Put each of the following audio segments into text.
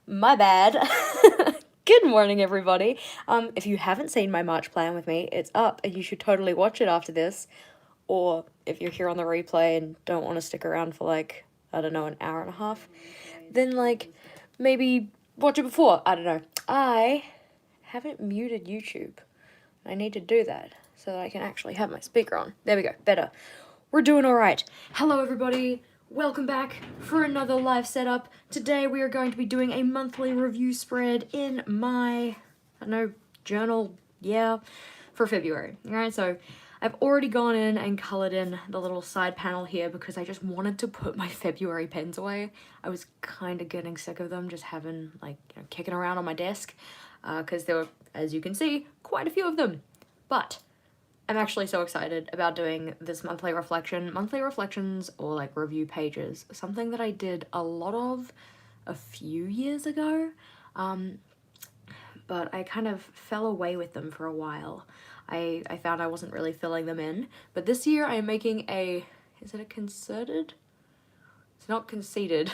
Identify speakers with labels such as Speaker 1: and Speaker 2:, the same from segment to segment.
Speaker 1: My bad. Good morning, everybody. If you haven't seen my March plan with me, it's up and you should totally watch it after this. Or if you're here on the replay and don't want to stick around for like, I don't know, an hour and a half, then like maybe watch it before. I don't know. I haven't muted YouTube. I need to do that so that I can actually have my speaker on. There we go. Better. We're doing all right. Hello, everybody. Welcome back for another live setup. Today we are going to be doing a monthly review spread in my, I don't know, journal, for February. Alright, so I've already gone in and coloured in the little side panel here because I just wanted to put my February pens away. I was kind of getting sick of them just having, like, kicking around on my desk because there were, as you can see, quite a few of them. But I'm actually so excited about doing this monthly reflections or like review pages, something that I did a lot of a few years ago, but I kind of fell away with them for a while. I found I wasn't really filling them in, but this year I am making is it a concerted? It's not conceited.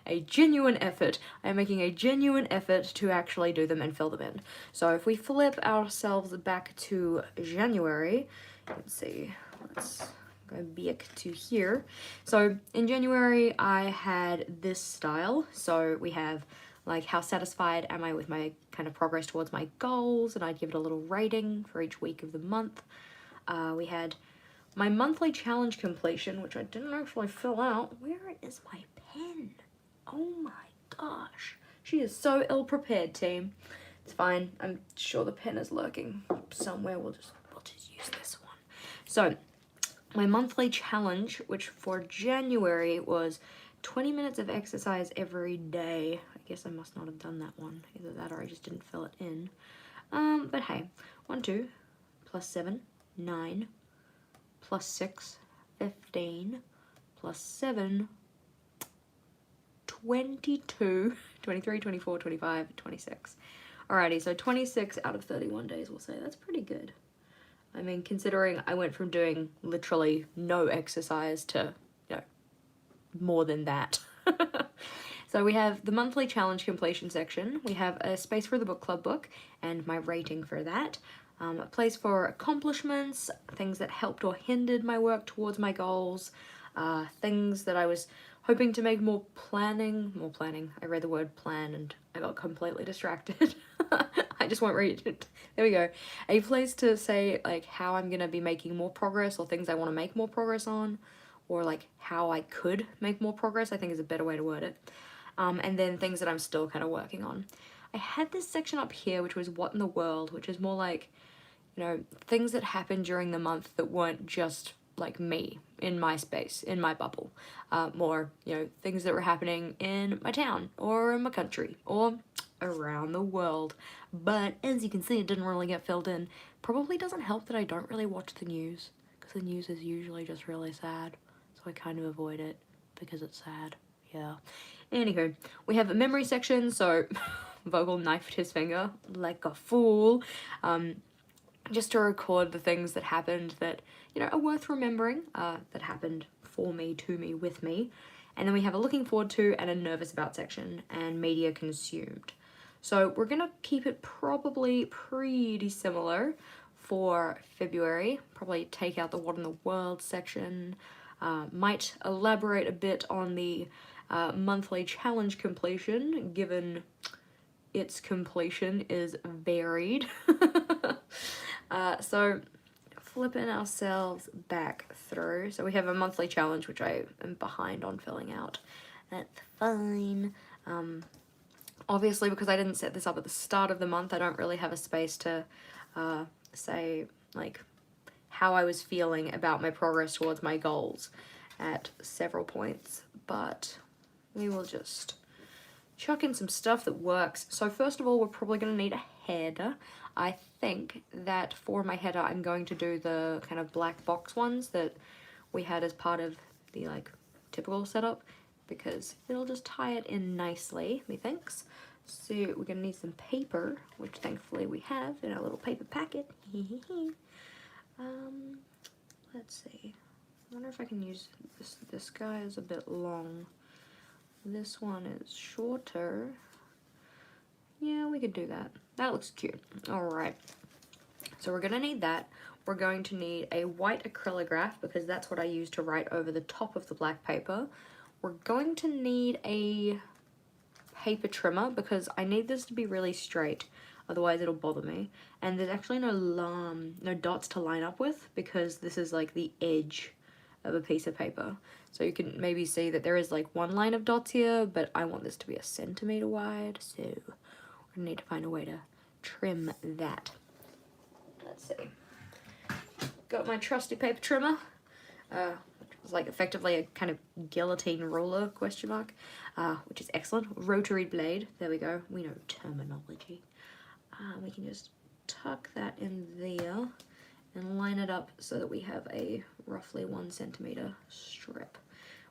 Speaker 1: A genuine effort. I'm making a genuine effort to actually do them and fill them in. So if we flip ourselves back to January, let's see, let's go back to here. So in January, I had this style. So we have like how satisfied am I with my kind of progress towards my goals, and I'd give it a little rating for each week of the month. We had my monthly challenge completion, which I didn't actually fill out. Where is my pen? Oh my gosh. She is so ill-prepared, team. It's fine. I'm sure the pen is lurking somewhere. We'll just use this one. So, my monthly challenge, which for January was 20 minutes of exercise every day. I guess I must not have done that one. Either that or I just didn't fill it in. But hey, 1, 2, plus 7, 9, plus 6, 15, plus 7, 22, 23, 24, 25, 26. Alrighty, so 26 out of 31 days, we'll say. That's pretty good. I mean, considering I went from doing literally no exercise to, more than that. So we have the monthly challenge completion section. We have a space for the book club book and my rating for that. A place for accomplishments, things that helped or hindered my work towards my goals, things that I was hoping to make more planning. I read the word plan and I got completely distracted. I just won't read it. There we go. A place to say like how I'm gonna be making more progress or things I want to make more progress on, or like how I could make more progress, I think is a better way to word it. And then things that I'm still kind of working on. I had this section up here which was what in the world, which is more like, things that happened during the month that weren't just like me in my space, in my bubble. More, things that were happening in my town or in my country or around the world. But as you can see, it didn't really get filled in. Probably doesn't help that I don't really watch the news because the news is usually just really sad. So I kind of avoid it because it's sad. Yeah. Anywho, we have a memory section. So Vogel knifed his finger like a fool. Just to record the things that happened that, are worth remembering, that happened for me, to me, with me. And then we have a looking forward to and a nervous about section and media consumed. So we're going to keep it probably pretty similar for February. Probably take out the what in the world section. Might elaborate a bit on the monthly challenge completion, given its completion is varied. So flipping ourselves back through. So we have a monthly challenge, which I am behind on filling out. That's fine. Obviously, because I didn't set this up at the start of the month, I don't really have a space to say, like, how I was feeling about my progress towards my goals at several points. But we will just chuck in some stuff that works. So first of all, we're probably going to need a header. I think that for my header, I'm going to do the kind of black box ones that we had as part of the like typical setup, because it'll just tie it in nicely, methinks. So we're going to need some paper, which thankfully we have in our little paper packet. Let's see. I wonder if I can use this. This guy is a bit long. This one is shorter. Yeah, we could do that. That looks cute. Alright. So we're gonna need that. We're going to need a white acrylograph because that's what I use to write over the top of the black paper. We're going to need a paper trimmer because I need this to be really straight, otherwise it'll bother me. And there's actually no dots to line up with because this is like the edge of a piece of paper. So you can maybe see that there is like one line of dots here, but I want this to be a centimeter wide, so we're gonna need to find a way to trim that. Let's see. Got my trusty paper trimmer. It's like effectively a kind of guillotine ruler, question mark, which is excellent. Rotary blade, there we go, we know terminology. We can just tuck that in there and line it up so that we have a roughly 1 centimeter strip,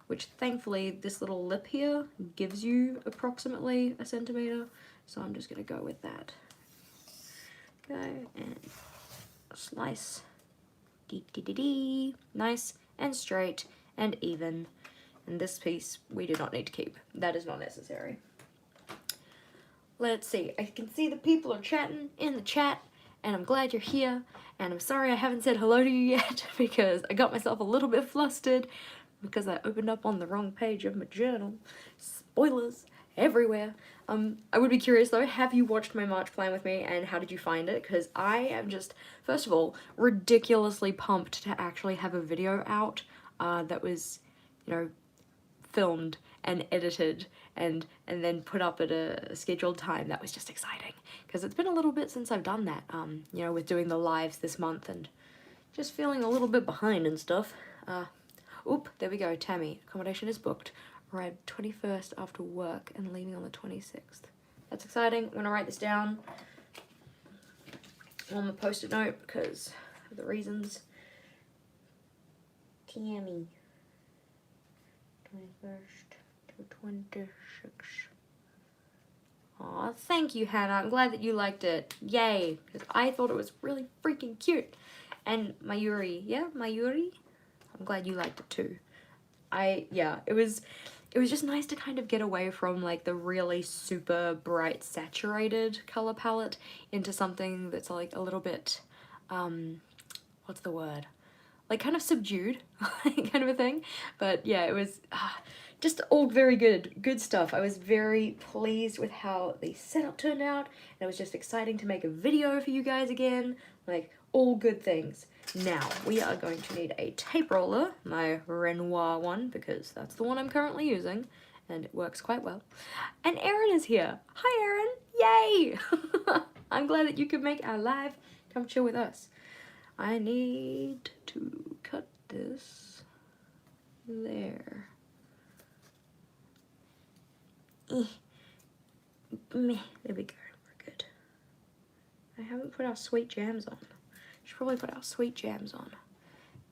Speaker 1: which thankfully this little lip here gives you approximately a centimeter, so I'm just gonna go with that. Go and slice, nice and straight and even. And this piece we do not need to keep. That is not necessary. Let's see, I can see the people are chatting in the chat, and I'm glad you're here, and I'm sorry I haven't said hello to you yet because I got myself a little bit flustered because I opened up on the wrong page of my journal. Spoilers everywhere. I would be curious though, have you watched my March plan with me and how did you find it? Because I am just, first of all, ridiculously pumped to actually have a video out that was, you know, filmed and edited and then put up at a scheduled time. That was just exciting because it's been a little bit since I've done that, you know, with doing the lives this month and just feeling a little bit behind and stuff. Oop, there we go, Tammy, accommodation is booked. Arrived 21st after work and leaving on the 26th. That's exciting. I'm gonna write this down on the post-it note because of the reasons. Tammy, 21st to 26th. Aw, thank you, Hannah. I'm glad that you liked it. Yay, because I thought it was really freaking cute. And Mayuri, yeah, Mayuri? I'm glad you liked it too. Yeah, it was just nice to kind of get away from like the really super bright saturated color palette into something that's like a little bit, what's the word? Like kind of subdued kind of a thing. But yeah, it was just all very good stuff. I was very pleased with how the setup turned out, and it was just exciting to make a video for you guys again. Like all good things. Now, we are going to need a tape roller, my Renoir one, because that's the one I'm currently using, and it works quite well. And Erin is here. Hi, Erin. Yay! I'm glad that you could make our live come chill with us. I need to cut this there. There we go. We're good. I haven't put our sweet jams on. Should probably put our sweet jams on.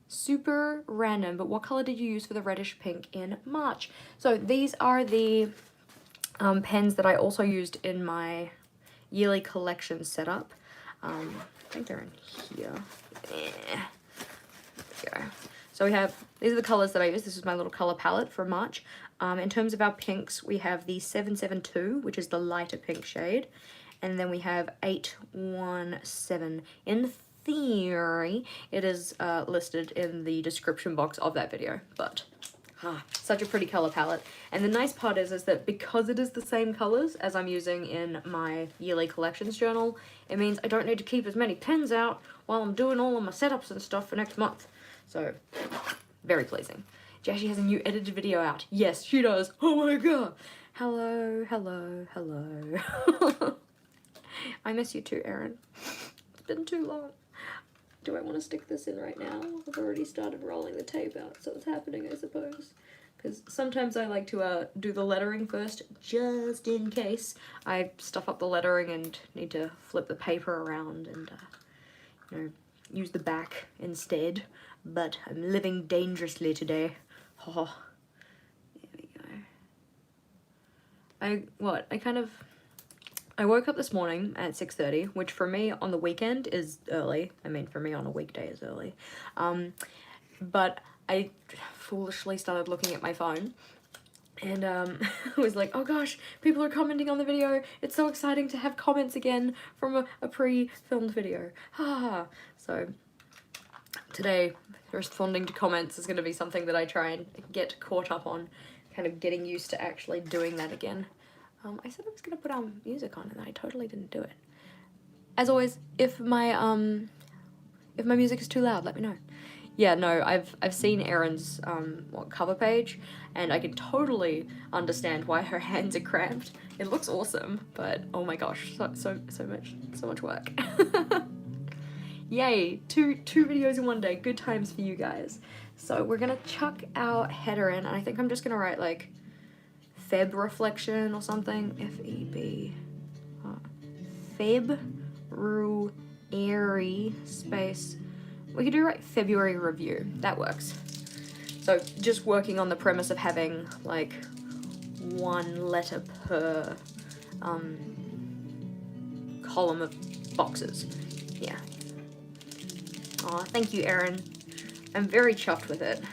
Speaker 1: Super random, but what color did you use for the reddish pink in March? So these are the pens that I also used in my yearly collection setup. I think they're in here. There we go. So we have, these are the colors that I use. This is my little color palette for March. In terms of our pinks, we have the 772, which is the lighter pink shade. And then we have 817. In theory, it is listed in the description box of that video, but such a pretty color palette. And the nice part is that because it is the same colors as I'm using in my yearly collections journal, it means I don't need to keep as many pens out while I'm doing all of my setups and stuff for next month. So, very pleasing. Jashii has a new edited video out. Yes, she does. Oh my god. Hello, hello, hello. I miss you too, Erin. It's been too long. Do I want to stick this in right now? I've already started rolling the tape out, so it's happening, I suppose. Because sometimes I like to do the lettering first, just in case I stuff up the lettering and need to flip the paper around and, you know, use the back instead. But I'm living dangerously today. Oh, there we go. I woke up this morning at 6:30, which for me on the weekend is early. I mean, for me on a weekday is early. But I foolishly started looking at my phone And I was like, oh gosh, people are commenting on the video. It's so exciting to have comments again from a pre-filmed video. Ha! So today, responding to comments is going to be something that I try and get caught up on, kind of getting used to actually doing that again. I said I was going to put music on, and I totally didn't do it. As always, if my music is too loud, let me know. Yeah, no, I've seen Erin's cover page, and I can totally understand why her hands are cramped. It looks awesome, but oh my gosh, so much work. Yay, two videos in one day. Good times for you guys. So we're gonna chuck our header in, and I think I'm just gonna write like Feb reflection or something. F-E-B. February space. We could do like February review. That works. So just working on the premise of having like one letter per column of boxes. Yeah. Aw, thank you, Erin. I'm very chuffed with it.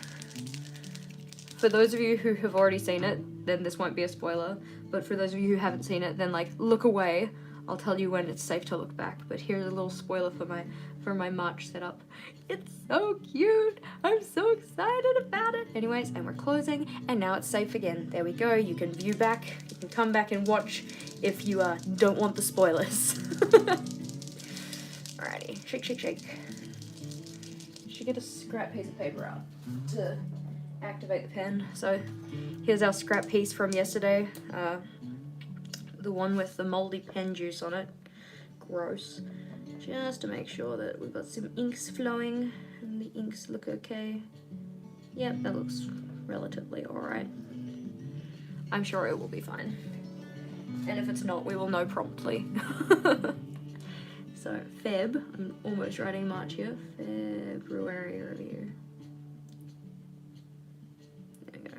Speaker 1: For those of you who have already seen it, then this won't be a spoiler. But for those of you who haven't seen it, then like look away. I'll tell you when it's safe to look back. But here's a little spoiler for my March setup. It's so cute. I'm so excited about it. Anyways, and we're closing, and now it's safe again. There we go. You can view back. You can come back and watch if you don't want the spoilers. Alrighty, shake, shake, shake. Should get a scrap piece of paper out to activate the pen. So here's our scrap piece from yesterday. The one with the moldy pen juice on it. Gross. Just to make sure that we've got some inks flowing and the inks look okay. Yep, that looks relatively alright. I'm sure it will be fine. And if it's not, we will know promptly. So, Feb, I'm almost writing March here. February review. There we go.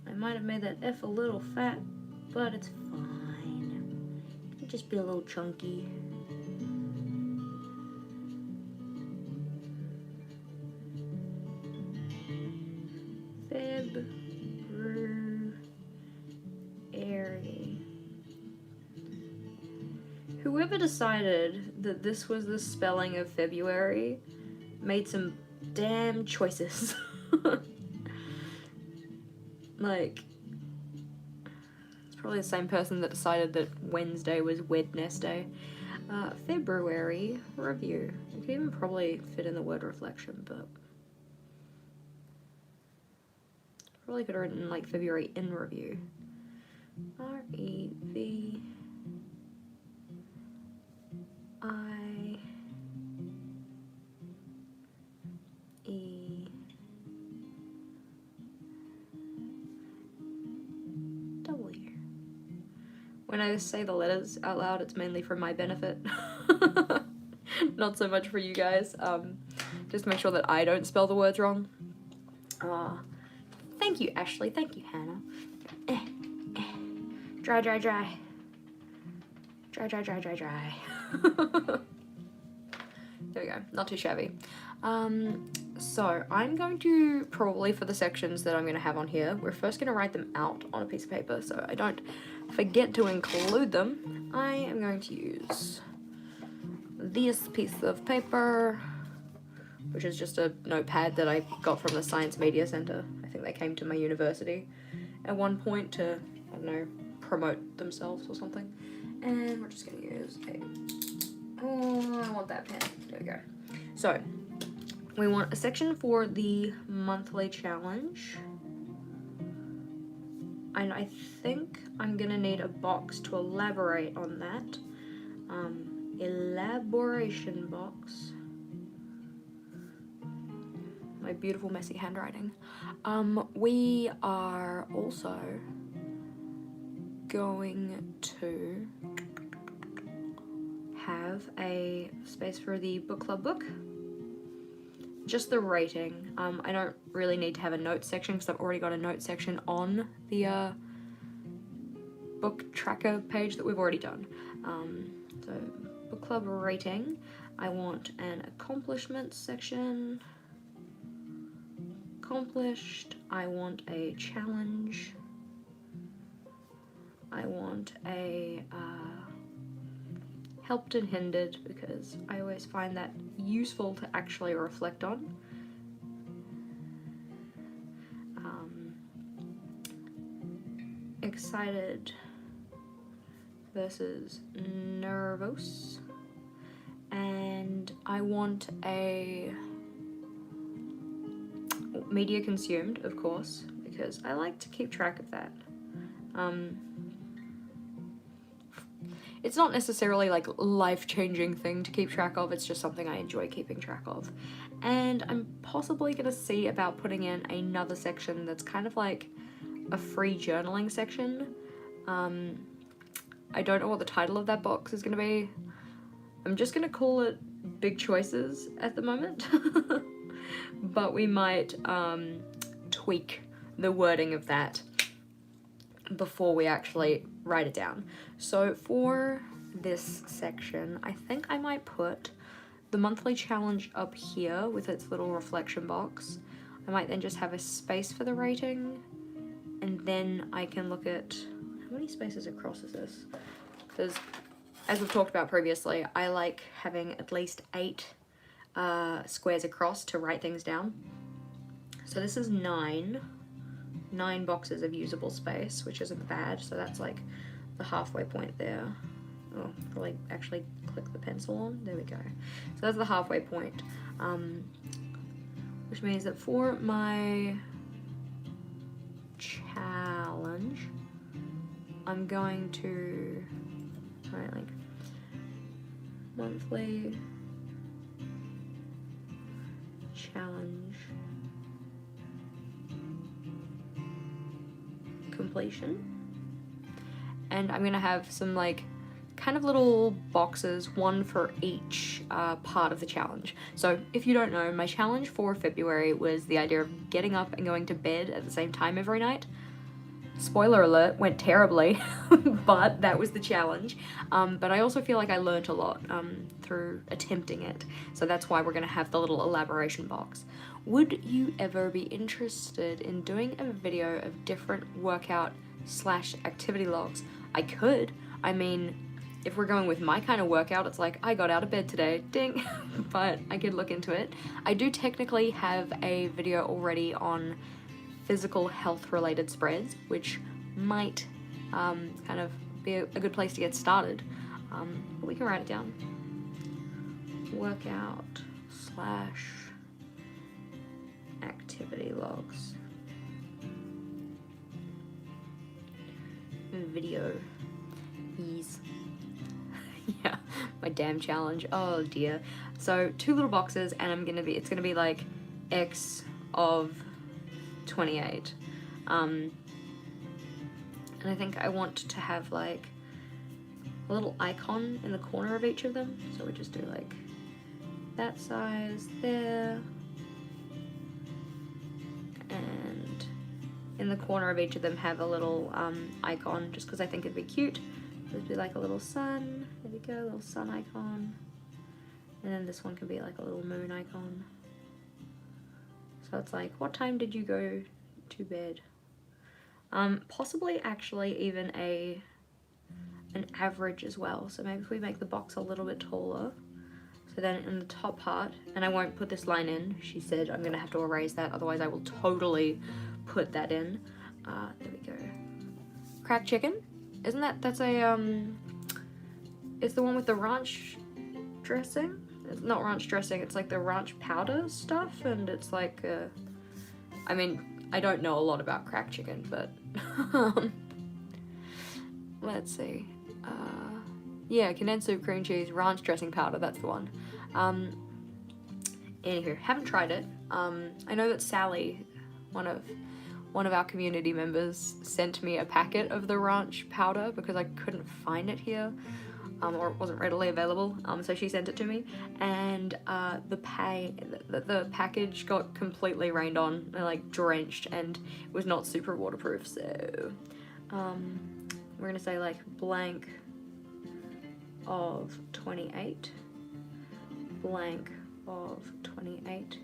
Speaker 1: I might have made that F a little fat, but it's fine. It'll just be a little chunky. February. Whoever decided that this was the spelling of February made some damn choices. Like, it's probably the same person that decided that Wednesday was Wednesday. February review. I could even probably fit in the word reflection, but probably could have written like February in review. R-E-V-I-E. When I say the letters out loud, it's mainly for my benefit. Not so much for you guys. Just to make sure that I don't spell the words wrong. Thank you, Ashley. Thank you, Hannah. Dry, dry, dry. Dry, dry, dry, dry, dry. There we go. Not too shabby. So I'm going to probably, for the sections that I'm going to have on here, we're first going to write them out on a piece of paper so I don't forget to include them. I am going to use this piece of paper, which is just a notepad that I got from the Science Media Center. I think they came to my university at one point to, I don't know, promote themselves or something. And we're just going to use oh, I want that pen. There we go. So, we want a section for the monthly challenge. And I think I'm gonna need a box to elaborate on that. Elaboration box. My beautiful messy handwriting. We are also going to have a space for the book club book. Just the rating. I don't really need to have a notes section because I've already got a notes section on the book tracker page that we've already done. So book club rating. I want an accomplishments section. Accomplished. I want a challenge. I want a helped and hindered, because I always find that useful to actually reflect on. Excited versus nervous. And I want a media consumed, of course, because I like to keep track of that. It's not necessarily like life-changing thing to keep track of, it's just something I enjoy keeping track of. And I'm possibly gonna see about putting in another section that's kind of like a free journaling section. I don't know what the title of that box is gonna be. I'm just gonna call it Big Choices at the moment. But we might tweak the wording of that before we actually write it down. So for this section, I think I might put the monthly challenge up here with its little reflection box. I might then just have a space for the rating, and then I can look at how many spaces across is this? Because as we've talked about previously, I like having at least 8 squares across to write things down. So this is 9 boxes of usable space, which isn't bad. So that's like the halfway point there. Oh, probably actually click the pencil on. There we go. So that's the halfway point, which means that for my challenge, I'm going to write like monthly challenge completion, and I'm gonna have some like kind of little boxes, one for each part of the challenge. So if you don't know, my challenge for February was the idea of getting up and going to bed at the same time every night. Spoiler alert, went terribly, but that was the challenge. But I also feel like I learned a lot through attempting it. So that's why we're gonna have the little elaboration box. Would you ever be interested in doing a video of different workout / activity logs? I could. I mean, if we're going with my kind of workout, it's like, I got out of bed today, ding, but I could look into it. I do technically have a video already on physical health related spreads, which might kind of be a good place to get started. But we can write it down. Workout / activity logs. Video. Ease. Yeah, my damn challenge. Oh dear. So 2 little boxes, and it's gonna be like X of 28. And I think I want to have like a little icon in the corner of each of them. So we just do like that size there, and in the corner of each of them have a little icon, just because I think it'd be cute. It'd be like a little sun. There we go, a little sun icon. And then this one can be like a little moon icon. So it's like, what time did you go to bed? Possibly actually even an average as well. So maybe if we make the box a little bit taller. So then in the top part, and I won't put this line in, she said I'm gonna have to erase that, otherwise I will totally put that in. There we go. Cracked chicken? Isn't that's a, it's the one with the ranch dressing? It's not ranch dressing, it's like the ranch powder stuff, and it's like, I mean, I don't know a lot about cracked chicken, but, let's see. Yeah, condensed soup, cream cheese, ranch dressing powder, that's the one. Anywho, haven't tried it. I know that Sally, one of our community members, sent me a packet of the ranch powder because I couldn't find it here, or it wasn't readily available. So she sent it to me, and the package got completely rained on, like drenched, and it was not super waterproof. So we're gonna say like blank of 28, blank of 28,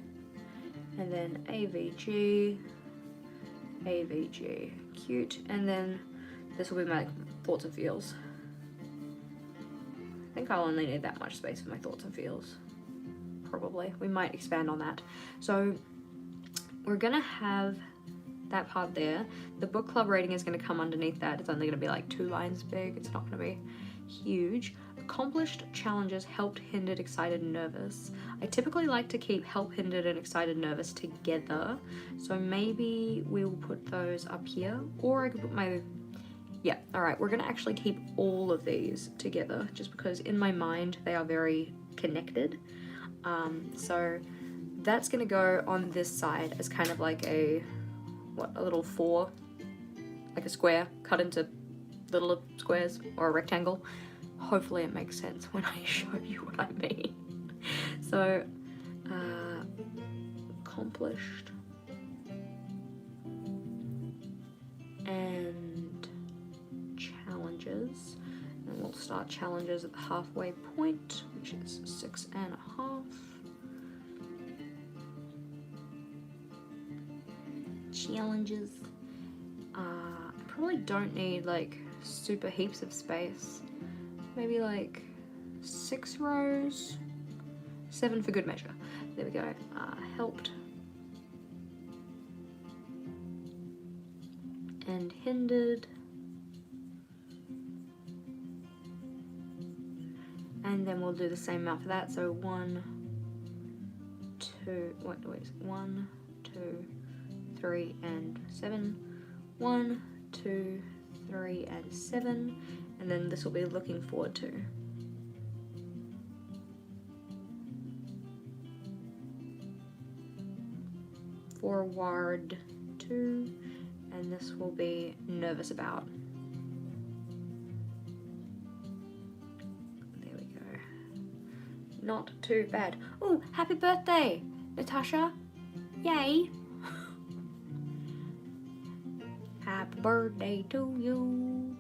Speaker 1: and then AVG, AVG, cute, and then this will be my thoughts and feels. I think I'll only need that much space for my thoughts and feels, probably. We might expand on that. So we're gonna have that part there. The book club rating is gonna come underneath that. It's only gonna be like 2 lines big. It's not gonna be huge. Accomplished challenges, helped, hindered, excited, nervous. I typically like to keep help, hindered, and excited, nervous together. So maybe we'll put those up here, or I could put my, yeah, all right, we're gonna actually keep all of these together just because in my mind they are very connected. So that's gonna go on this side as kind of like a, what, a little 4, like a square cut into little squares, or a rectangle. Hopefully it makes sense when I show you what I mean. So, accomplished and challenges, and we'll start challenges at the halfway point, which is 6.5. Challenges. I probably don't need like super heaps of space. Maybe like 6 rows, 7 for good measure. There we go. Helped and hindered, and then we'll do the same amount for that. So 1, 2, wait, 1, 2, 3, and 7. 1, 2, 3, and 7. And then this will be looking forward to. Forward to, and this will be nervous about. There we go. Not too bad. Oh, happy birthday, Natasha. Yay. Happy birthday to you.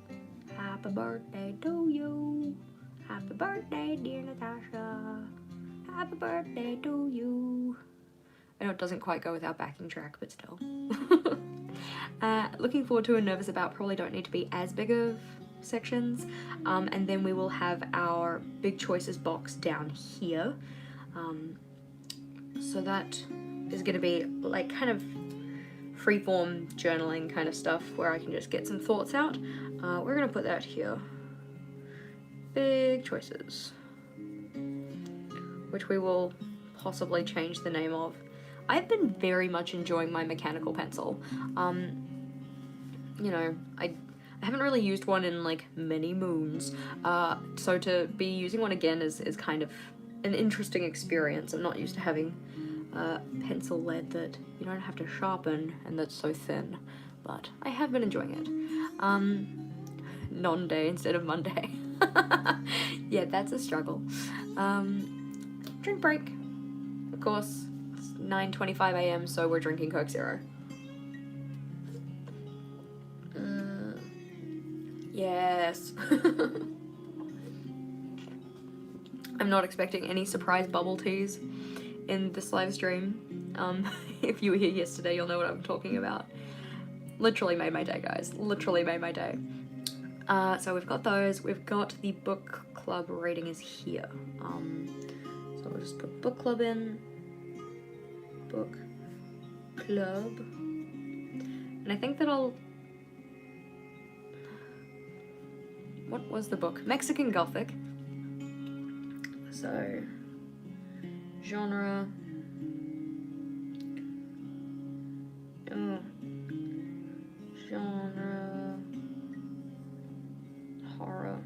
Speaker 1: Happy birthday to you. Happy birthday, dear Natasha. Happy birthday to you. I know it doesn't quite go with our backing track, but still. Looking forward to and nervous about probably don't need to be as big of sections. And then we will have our big choices box down here. So that is going to be like kind of freeform journaling kind of stuff where I can just get some thoughts out. We're gonna put that here. Big choices, which we will possibly change the name of. I've been very much enjoying my mechanical pencil. You know, I haven't really used one in like many moons, so to be using one again is kind of an interesting experience. I'm not used to having pencil lead that you don't have to sharpen and that's so thin, but I have been enjoying it. Non-day instead of Monday. Yeah, that's a struggle. Drink break. Of course, it's 9:25 a.m. so we're drinking Coke Zero. Yes. I'm not expecting any surprise bubble teas in this live stream. If you were here yesterday, you'll know what I'm talking about. Literally made my day, guys. Literally made my day. So we've got those. We've got the book club rating is here. So we'll just put book club in. Book club. And I think that I'll... What was the book? Mexican Gothic. So, genre. Genre. Horror.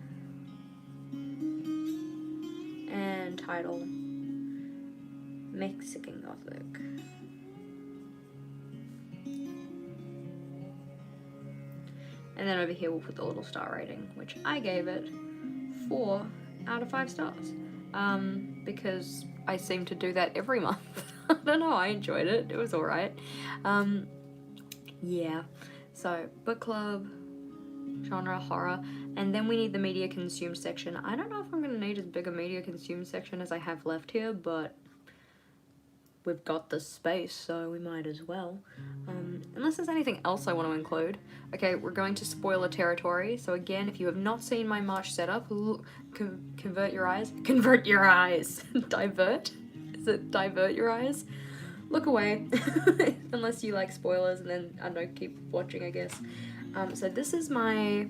Speaker 1: And title. Mexican Gothic. And then over here we'll put the little star rating, which I gave it 4 out of 5 stars. Because I seem to do that every month. I don't know, I enjoyed it. It was alright. Yeah. So, book club, genre, horror. And then we need the media consumed section. I don't know if I'm going to need as big a media consumed section as I have left here, but we've got the space, so we might as well. Unless there's anything else I want to include. Okay, we're going to spoiler territory. So again, if you have not seen my March setup, convert your eyes. Convert your eyes. Divert? Is it divert your eyes? Look away. Unless you like spoilers, and then, I don't know, keep watching, I guess. So this is my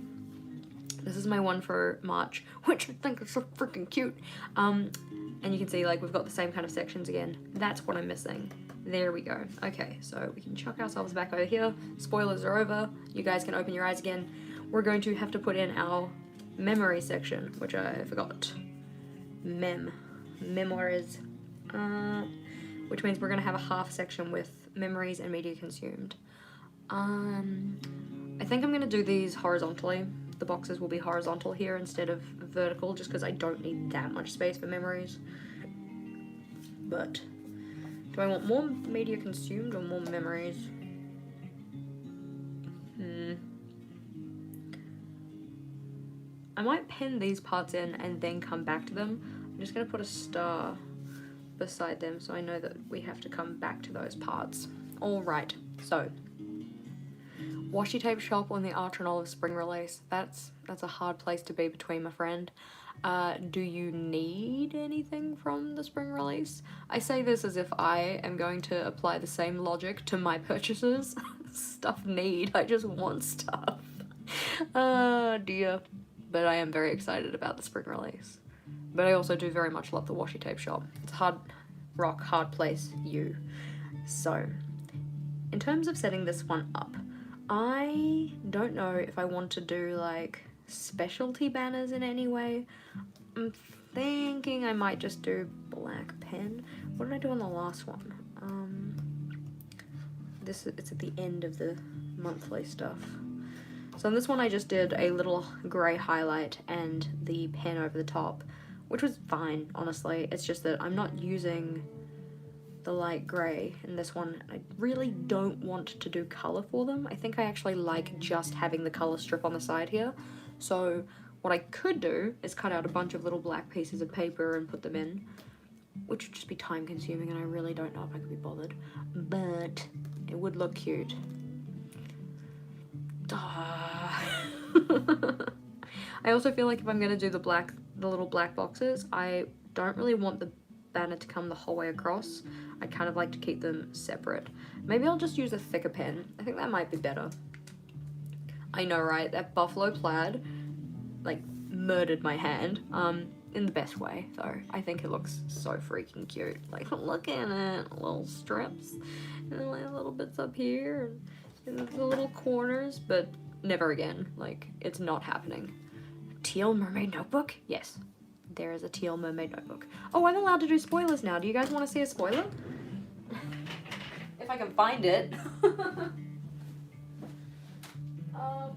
Speaker 1: one for March, which I think is so freaking cute. And you can see, like, we've got the same kind of sections again. That's what I'm missing. There we go. Okay, so we can chuck ourselves back over here. Spoilers are over. You guys can open your eyes again. We're going to have to put in our memory section, which I forgot. Memories. Which means we're going to have a half section with memories and media consumed. I think I'm going to do these horizontally. The boxes will be horizontal here instead of vertical, just because I don't need that much space for memories. But do I want more media consumed or more memories? I might pen these parts in and then come back to them. I'm just going to put a star beside them so I know that we have to come back to those parts. Alright, so washi tape shop on the Archer & Olive spring release. That's a hard place to be between, my friend. Do you need anything from the spring release? I say this as if I am going to apply the same logic to my purchases. Stuff need, I just want stuff. Oh dear. But I am very excited about the spring release. But I also do very much love the washi tape shop. It's a hard rock, hard place, you. So, in terms of setting this one up, I don't know if I want to do like specialty banners in any way. I'm thinking I might just do black pen. What did I do on the last one? It's at the end of the monthly stuff. So on this one I just did a little grey highlight and the pen over the top, which was fine, honestly. It's just that I'm not using the light grey in this one. I really don't want to do colour for them. I think I actually like just having the colour strip on the side here. So what I could do is cut out a bunch of little black pieces of paper and put them in, which would just be time consuming and I really don't know if I could be bothered, but it would look cute. I also feel like if I'm gonna do the little black boxes, I don't really want the banner to come the whole way across. I kind of like to keep them separate. Maybe I'll just use a thicker pen. I think that might be better. I know, right? That buffalo plaid, like, murdered my hand, in the best way, though. I think it looks so freaking cute. Like, look at it, little strips, and like little bits up here, and the little corners, but never again. Like, it's not happening. Teal mermaid notebook? Yes. There is a teal mermaid notebook. Oh, I'm allowed to do spoilers now. Do you guys want to see a spoiler? If I can find it.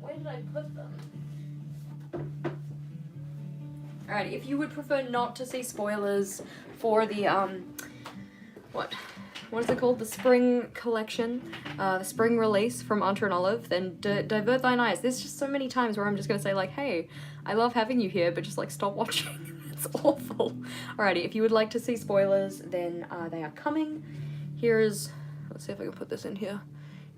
Speaker 1: Where did I put them? Alrighty, if you would prefer not to see spoilers for the, what is it called? The spring collection, the spring release from Archer & Olive, then divert thine eyes. There's just so many times where I'm just gonna say like, hey, I love having you here, but just like stop watching. It's awful. Alrighty, if you would like to see spoilers, then they are coming. Here's, let's see if I can put this in here.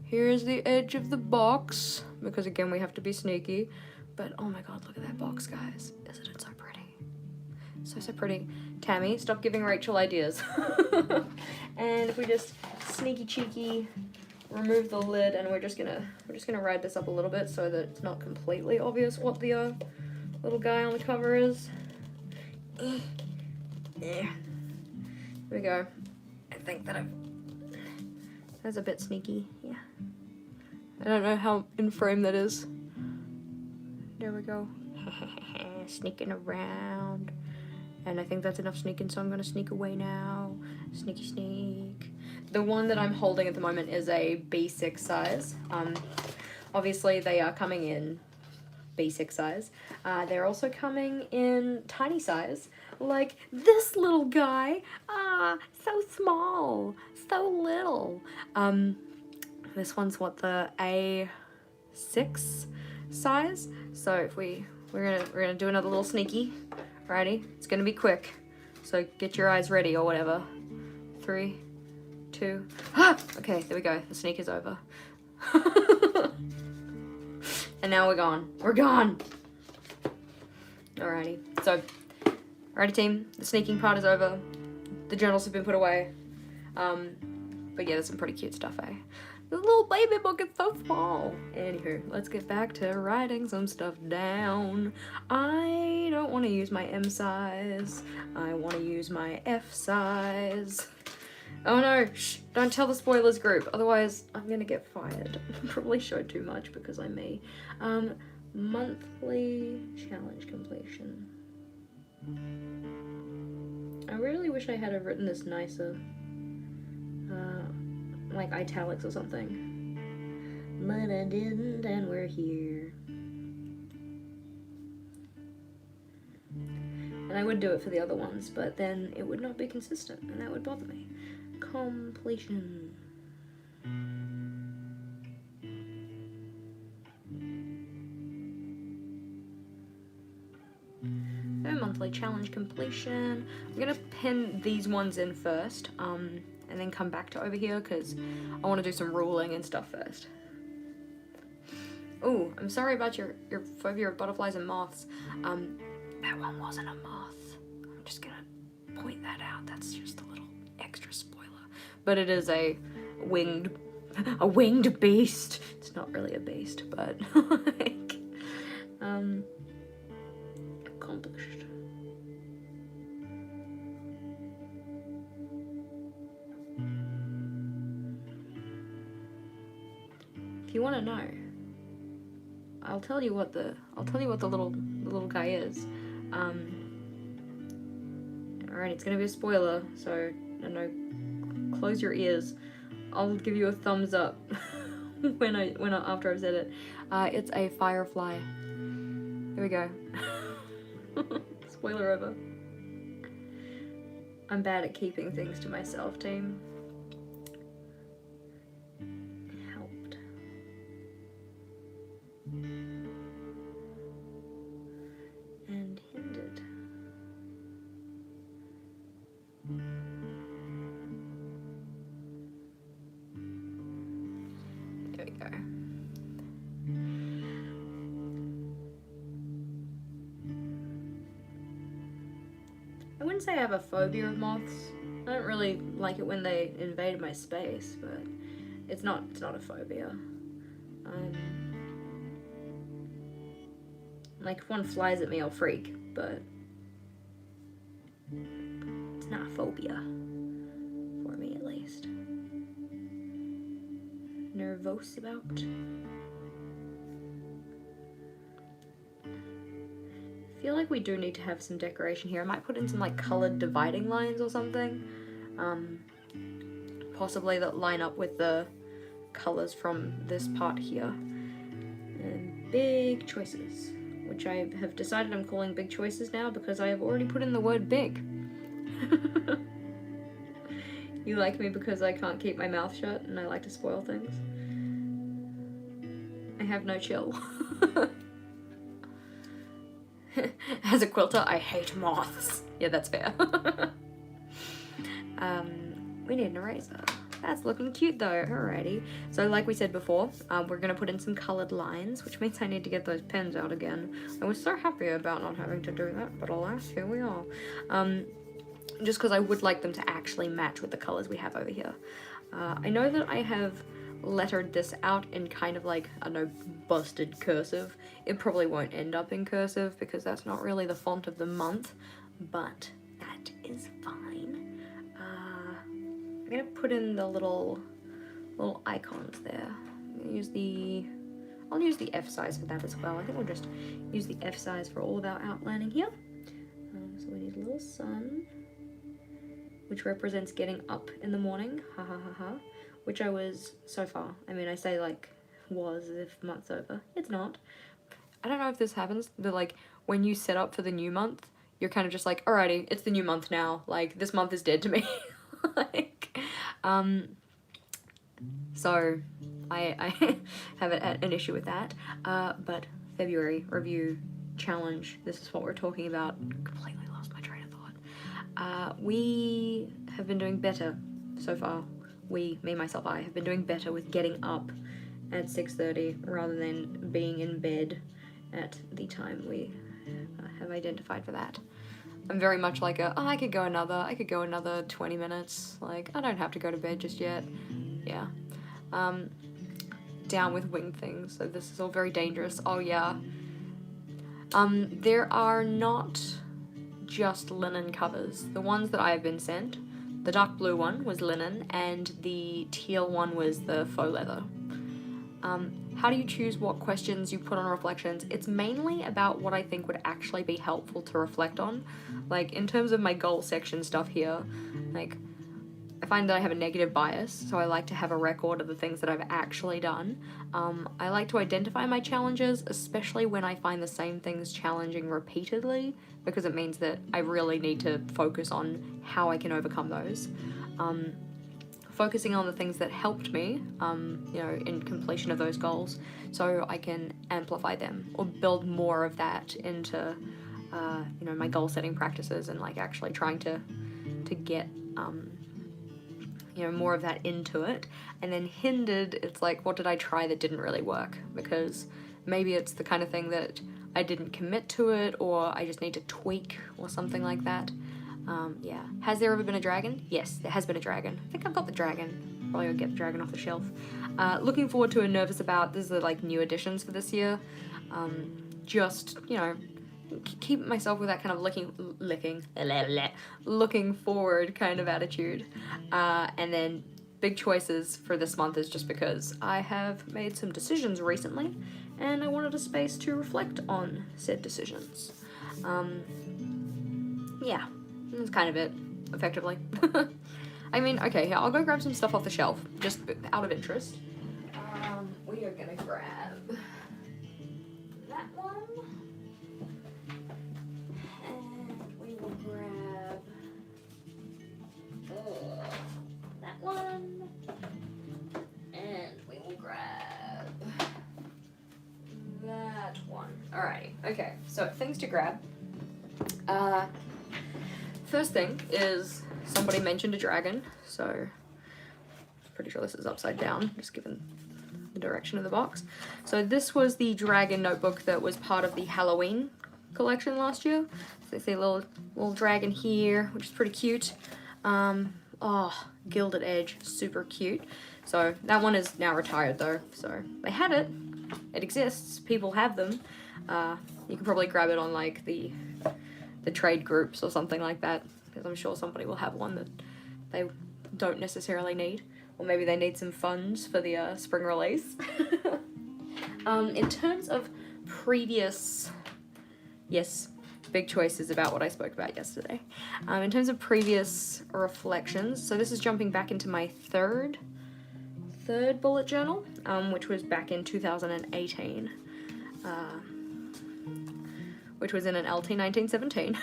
Speaker 1: Here's the edge of the box, because again, we have to be sneaky. But oh my god, look at that box, guys. Isn't it so pretty? So pretty. Tammy, stop giving Rachel ideas. And if we just sneaky cheeky remove the lid, and we're just gonna ride this up a little bit so that it's not completely obvious what the little guy on the cover is. There we go. I think that that's a bit sneaky, yeah. I don't know how in frame that is. There we go. Sneaking around. And I think that's enough sneaking, so I'm gonna sneak away now. Sneaky sneak. The one that I'm holding at the moment is a B6 size. Obviously they are coming in B6 size. They're also coming in tiny size, like this little guy. So small, so little. This one's what, the A6 size? So if we we're gonna do another little sneaky. Alrighty, it's gonna be quick, so get your eyes ready or whatever. 3, 2, okay, there we go. The sneak is over. And now we're gone. We're gone. Alrighty, so, alrighty team, the sneaking part is over. The journals have been put away. But yeah, there's some pretty cute stuff, eh? The little baby book is so small. Anywho, let's get back to writing some stuff down. I don't want to use my M size. I want to use my F size. Oh no, shh, don't tell the spoilers group, otherwise I'm gonna get fired. Probably showed too much because I'm me. Monthly challenge completion. I really wish I had written this nicer. Like italics or something. But I didn't, and we're here. And I would do it for the other ones, but then it would not be consistent, and that would bother me. Completion. No monthly challenge completion. I'm gonna pin these ones in first, and then come back to over here because I want to do some ruling and stuff first. Oh, I'm sorry about your phobia of butterflies and moths. That one wasn't a moth. I'm just gonna point that out. That's just a little extra spoiler. But it is a winged beast. It's not really a beast, but like, accomplished. If you want to know, I'll tell you what the little guy is. Alright, it's gonna be a spoiler, so no, close your ears. I'll give you a thumbs up after I've said it. It's a firefly. Here we go. Spoiler over. I'm bad at keeping things to myself, team. Helped. And hindered. There we go. I wouldn't say I have a phobia of moths. I don't really like it when they invade my space, but it's not a phobia. Like if one flies at me, I'll freak, but it's not a phobia. For me, at least. Nervous about. I feel like we do need to have some decoration here. I might put in some like colored dividing lines or something. Possibly that line up with the colors from this part here. And big choices, which I have decided I'm calling big choices now because I have already put in the word big. You like me because I can't keep my mouth shut and I like to spoil things? I have no chill. As a quilter, I hate moths. Yeah, that's fair. We need an eraser. That's looking cute though, alrighty. So like we said before, we're gonna put in some colored lines, which means I need to get those pens out again. I was so happy about not having to do that, but alas, here we are. Just because I would like them to actually match with the colors we have over here. I know that I have lettered this out in kind of like, I don't know, busted cursive. It probably won't end up in cursive because that's not really the font of the month, but that is fine. I'm gonna put in the little icons there. I'll use the F size for that as well. I think we'll just use the F size for all of our outlining here. So we need a little sun, which represents getting up in the morning, ha ha ha ha, which I was so far. I mean, I say like was as if month's over. It's not. I don't know if this happens, but like when you set up for the new month, you're kind of just like, alrighty, it's the new month now. Like this month is dead to me. Like, so I have an issue with that. But February review challenge. This is what we're talking about. Completely lost my train of thought. We have been doing better so far. We, me, myself, I, have been doing better with getting up at 6:30 rather than being in bed at the time we have identified for that. I'm very much like I could go another 20 minutes. Like, I don't have to go to bed just yet. Yeah. Down with winged things, so this is all very dangerous. Oh yeah. There are not just linen covers. The ones that I have been sent, the dark blue one was linen, and the teal one was the faux leather. How do you choose what questions you put on reflections? It's mainly about what I think would actually be helpful to reflect on. Like, in terms of my goal section stuff here, like, I find that I have a negative bias, so I like to have a record of the things that I've actually done. I like to identify my challenges, especially when I find the same things challenging repeatedly, because it means that I really need to focus on how I can overcome those. Focusing on the things that helped me, in completion of those goals, so I can amplify them or build more of that into, my goal setting practices, and like actually trying to get, more of that into it. And then hindered, it's like, what did I try that didn't really work? Because maybe it's the kind of thing that I didn't commit to it, or I just need to tweak or something like that. Yeah. Has there ever been a dragon? Yes, there has been a dragon. I think I've got the dragon. Probably I'll get the dragon off the shelf. Looking forward to and nervous about, this is the like new additions for this year. Just, keep myself with that kind of looking forward kind of attitude. And then big choices for this month is just because I have made some decisions recently and I wanted a space to reflect on said decisions. Yeah. That's kind of it, effectively. I mean, okay, here, I'll go grab some stuff off the shelf, just out of interest. We are gonna grab that one. And we will grab that one. And we will grab that one. Alrighty, okay, so things to grab. First thing is, somebody mentioned a dragon, so I'm pretty sure this is upside down, just given the direction of the box. So this was the dragon notebook that was part of the Halloween collection last year. So they see a little dragon here, which is pretty cute. Gilded edge, super cute. So that one is now retired though, so they had it. It exists, people have them. You can probably grab it on like the trade groups or something like that, because I'm sure somebody will have one that they don't necessarily need, or maybe they need some funds for the spring release. In terms of previous, yes, big choices about what I spoke about yesterday. In terms of previous reflections, so this is jumping back into my third bullet journal, which was back in 2018. Which was in an LT 1917.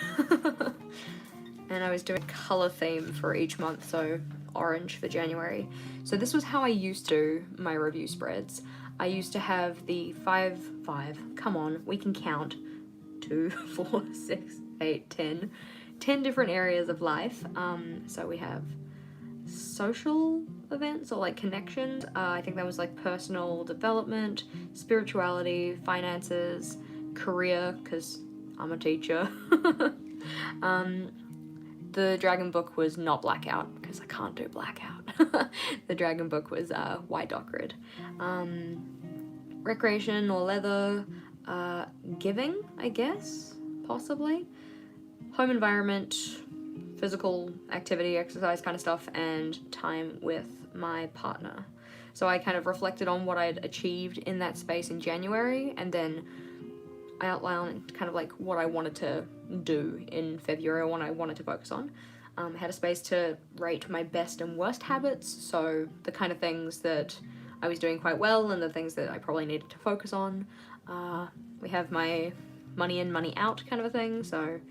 Speaker 1: And I was doing a color theme for each month, so orange for January. So this was how I used to do my review spreads. I used to have the 5, come on, we can count, 2, 4, 6, 8, 10 different areas of life. So we have social events or like connections. I think that was like personal development, spirituality, finances, career, because I'm a teacher. The dragon book was not blackout, because I can't do blackout. The dragon book was white dot grid. Recreation or leather, giving, I guess, possibly. Home environment, physical activity, exercise kind of stuff, and time with my partner. So I kind of reflected on what I'd achieved in that space in January, and then I outlined kind of like what I wanted to do in February, or what I wanted to focus on. I had a space to rate my best and worst habits, so the kind of things that I was doing quite well and the things that I probably needed to focus on. We have my money in, money out kind of a thing, so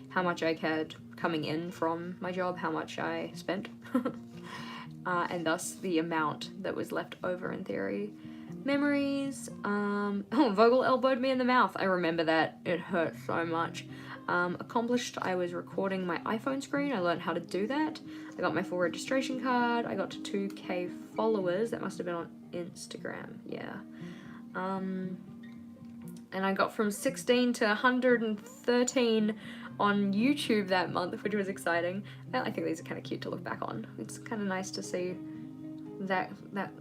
Speaker 1: how much I had coming in from my job, how much I spent, and thus the amount that was left over in theory. Memories. Oh, Vogel elbowed me in the mouth. I remember that. It hurt so much. Accomplished. I was recording my iPhone screen. I learned how to do that. I got my full registration card. I got to 2K followers. That must have been on Instagram. Yeah. And I got from 16 to 113 on YouTube that month, which was exciting. I think these are kind of cute to look back on. It's kind of nice to see that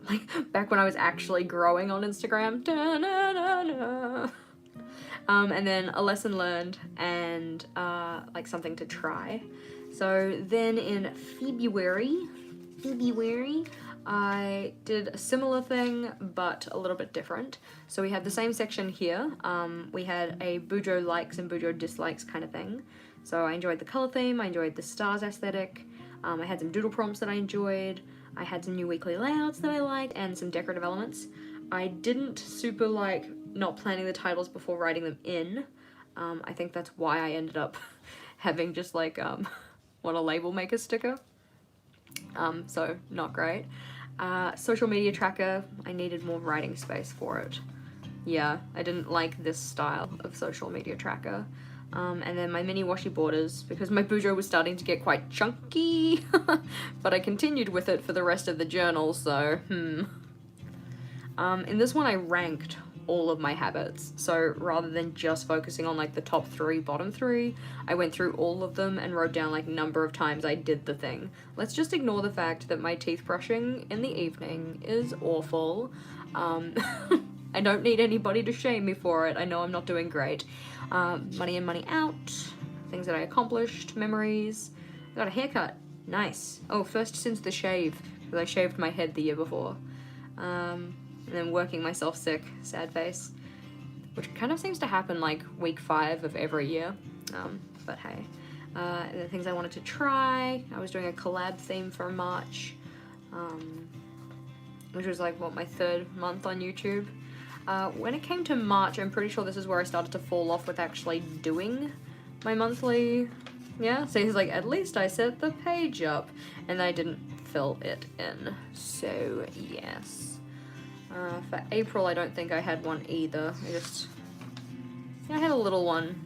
Speaker 1: like back when I was actually growing on Instagram. Da-na-na-na. And then a lesson learned and like something to try. So then in February, I did a similar thing, but a little bit different. So we had the same section here. We had a Bujo likes and Bujo dislikes kind of thing. So I enjoyed the color theme, I enjoyed the stars aesthetic, I had some doodle prompts that I enjoyed, I had some new weekly layouts that I liked, and some decorative elements. I didn't super like not planning the titles before writing them in. I think that's why I ended up having just like what a label maker sticker. So not great. Social media tracker, I needed more writing space for it. Yeah, I didn't like this style of social media tracker. And then my mini washi borders, because my Bujo was starting to get quite chunky, but I continued with it for the rest of the journal, so, in this one I ranked all of my habits, so rather than just focusing on like the top 3, bottom 3, I went through all of them and wrote down like number of times I did the thing. Let's just ignore the fact that my teeth brushing in the evening is awful. I don't need anybody to shame me for it. I know I'm not doing great. Money in, money out, things that I accomplished, memories. I got a haircut, nice. Oh, first since the shave, because I shaved my head the year before. And then working myself sick, sad face, which kind of seems to happen like week 5 of every year, but hey. And the things I wanted to try, I was doing a collab theme for March, which was like, what, my 3rd month on YouTube. When it came to March, I'm pretty sure this is where I started to fall off with actually doing my monthly, yeah, so he's like, at least I set the page up, and I didn't fill it in, so yes. For April, I don't think I had one either. I had a little one.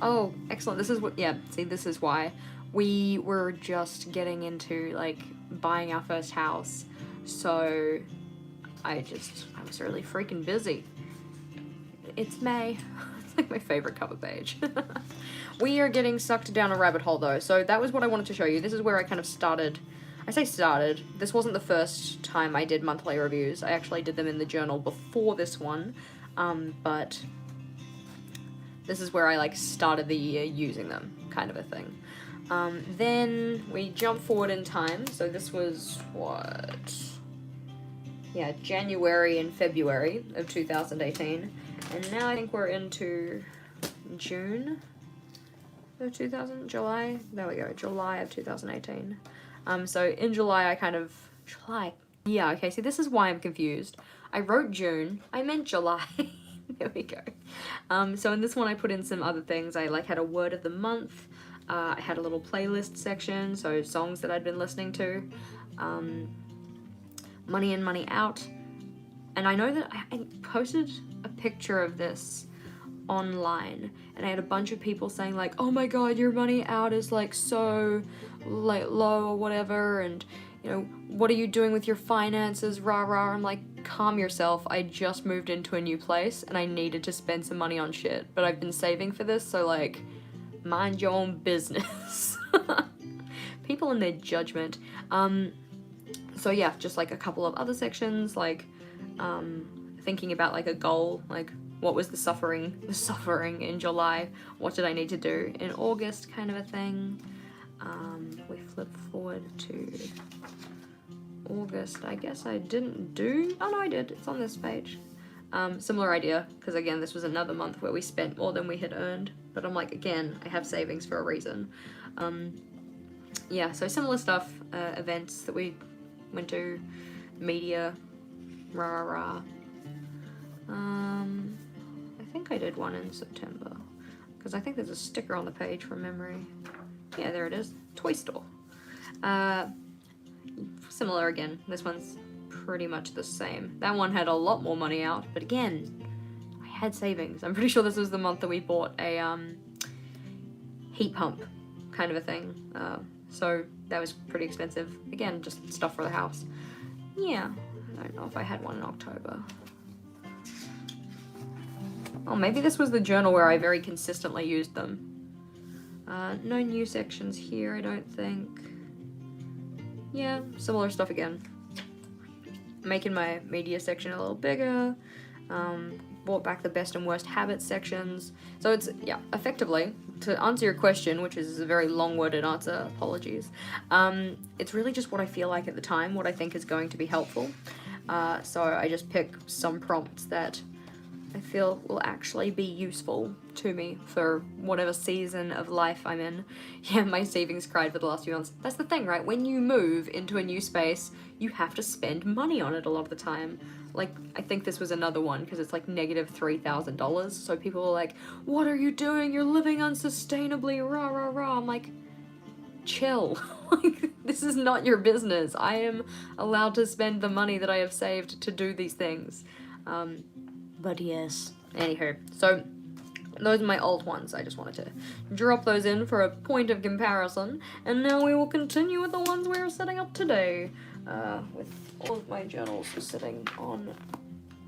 Speaker 1: Oh, excellent. This is what, yeah, see, this is why. We were just getting into, like, buying our first house, so I was really freaking busy. It's May. It's like my favorite cover page. We are getting sucked down a rabbit hole, though, so that was what I wanted to show you. This is where I kind of started. I say started, this wasn't the first time I did monthly reviews. I actually did them in the journal before this one, but this is where I like started the year using them, kind of a thing. Then we jump forward in time, so this was what? Yeah, January and February of 2018, and now I think we're into June of July? There we go, July of 2018. So in July, July. Yeah, okay, see, this is why I'm confused. I wrote June, I meant July. There we go. So in this one, I put in some other things. I like had a word of the month. I had a little playlist section, so songs that I'd been listening to. Money in, money out. And I know that I posted a picture of this online, and I had a bunch of people saying like, oh my god, your money out is like so like low or whatever, and you know, what are you doing with your finances, rah rah. I'm like, calm yourself, I just moved into a new place and I needed to spend some money on shit, but I've been saving for this, so like, mind your own business. People and their judgment. So yeah, just like a couple of other sections, like thinking about like a goal, like what was the suffering in July, what did I need to do in August, kind of a thing. We flip forward to August. I guess I didn't do, oh no I did, it's on this page. Similar idea, because again this was another month where we spent more than we had earned, but I'm like, again, I have savings for a reason. Yeah, so similar stuff, events that we went to, media, rah rah. I think I did one in September, because I think there's a sticker on the page from memory. Yeah, there it is. Toy store. Similar again. This one's pretty much the same. That one had a lot more money out, but again, I had savings. I'm pretty sure this was the month that we bought a heat pump kind of a thing. So that was pretty expensive. Again, just stuff for the house. Yeah, I don't know if I had one in October. Oh, maybe this was the journal where I very consistently used them. No new sections here, I don't think. Yeah, similar stuff again. Making my media section a little bigger. Brought back the best and worst habits sections. So it's, yeah, effectively, to answer your question, which is a very long-worded answer, apologies, it's really just what I feel like at the time, what I think is going to be helpful. So I just pick some prompts that I feel will actually be useful to me for whatever season of life I'm in. Yeah, my savings cried for the last few months. That's the thing, right? When you move into a new space, you have to spend money on it a lot of the time. Like, I think this was another one because it's like negative $3,000. So people are like, what are you doing? You're living unsustainably, rah, rah, rah. I'm like, chill. Like, this is not your business. I am allowed to spend the money that I have saved to do these things. But yes, anywho, so those are my old ones. I just wanted to drop those in for a point of comparison, and now we will continue with the ones we're setting up today, with all of my journals sitting on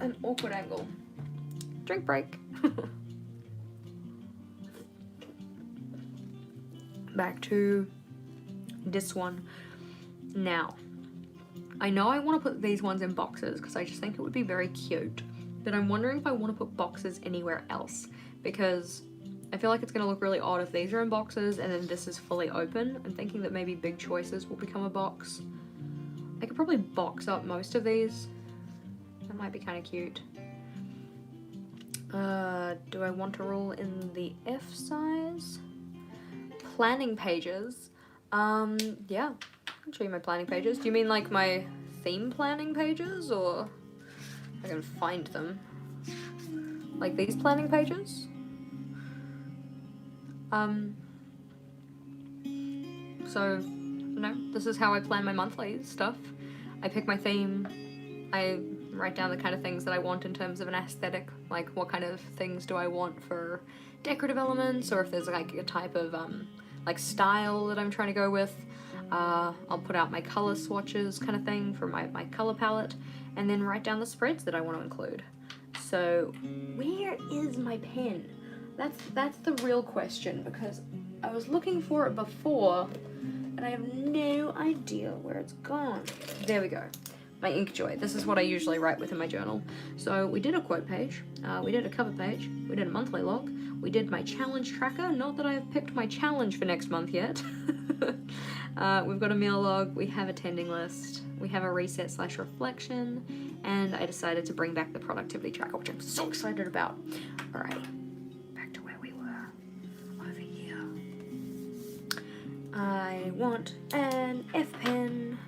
Speaker 1: an awkward angle. Drink break. Back to this one. Now, I know I want to put these ones in boxes because I just think it would be very cute. But I'm wondering if I want to put boxes anywhere else, because I feel like it's going to look really odd if these are in boxes and then this is fully open. I'm thinking that maybe Big Choices will become a box. I could probably box up most of these. That might be kind of cute. Do I want to roll in the F size? Planning pages. Yeah, I'll show you my planning pages. Do you mean like my theme planning pages, or... I can find them. Like these planning pages. So, you know, this is how I plan my monthly stuff. I pick my theme. I write down the kind of things that I want in terms of an aesthetic. Like, what kind of things do I want for decorative elements, or if there's like a type of like style that I'm trying to go with. I'll put out my color swatches kind of thing for my color palette, and then write down the spreads that I want to include. So where is my pen? That's the real question, because I was looking for it before and I have no idea where it's gone. There we go. My Inkjoy. This is what I usually write with in my journal. So we did a quote page, we did a cover page, we did a monthly log, we did my challenge tracker, not that I have picked my challenge for next month yet. We've got a meal log, we have a tending list, we have a reset/reflection, and I decided to bring back the productivity tracker, which I'm so excited about. Alright, back to where we were, over here. I want an F pen,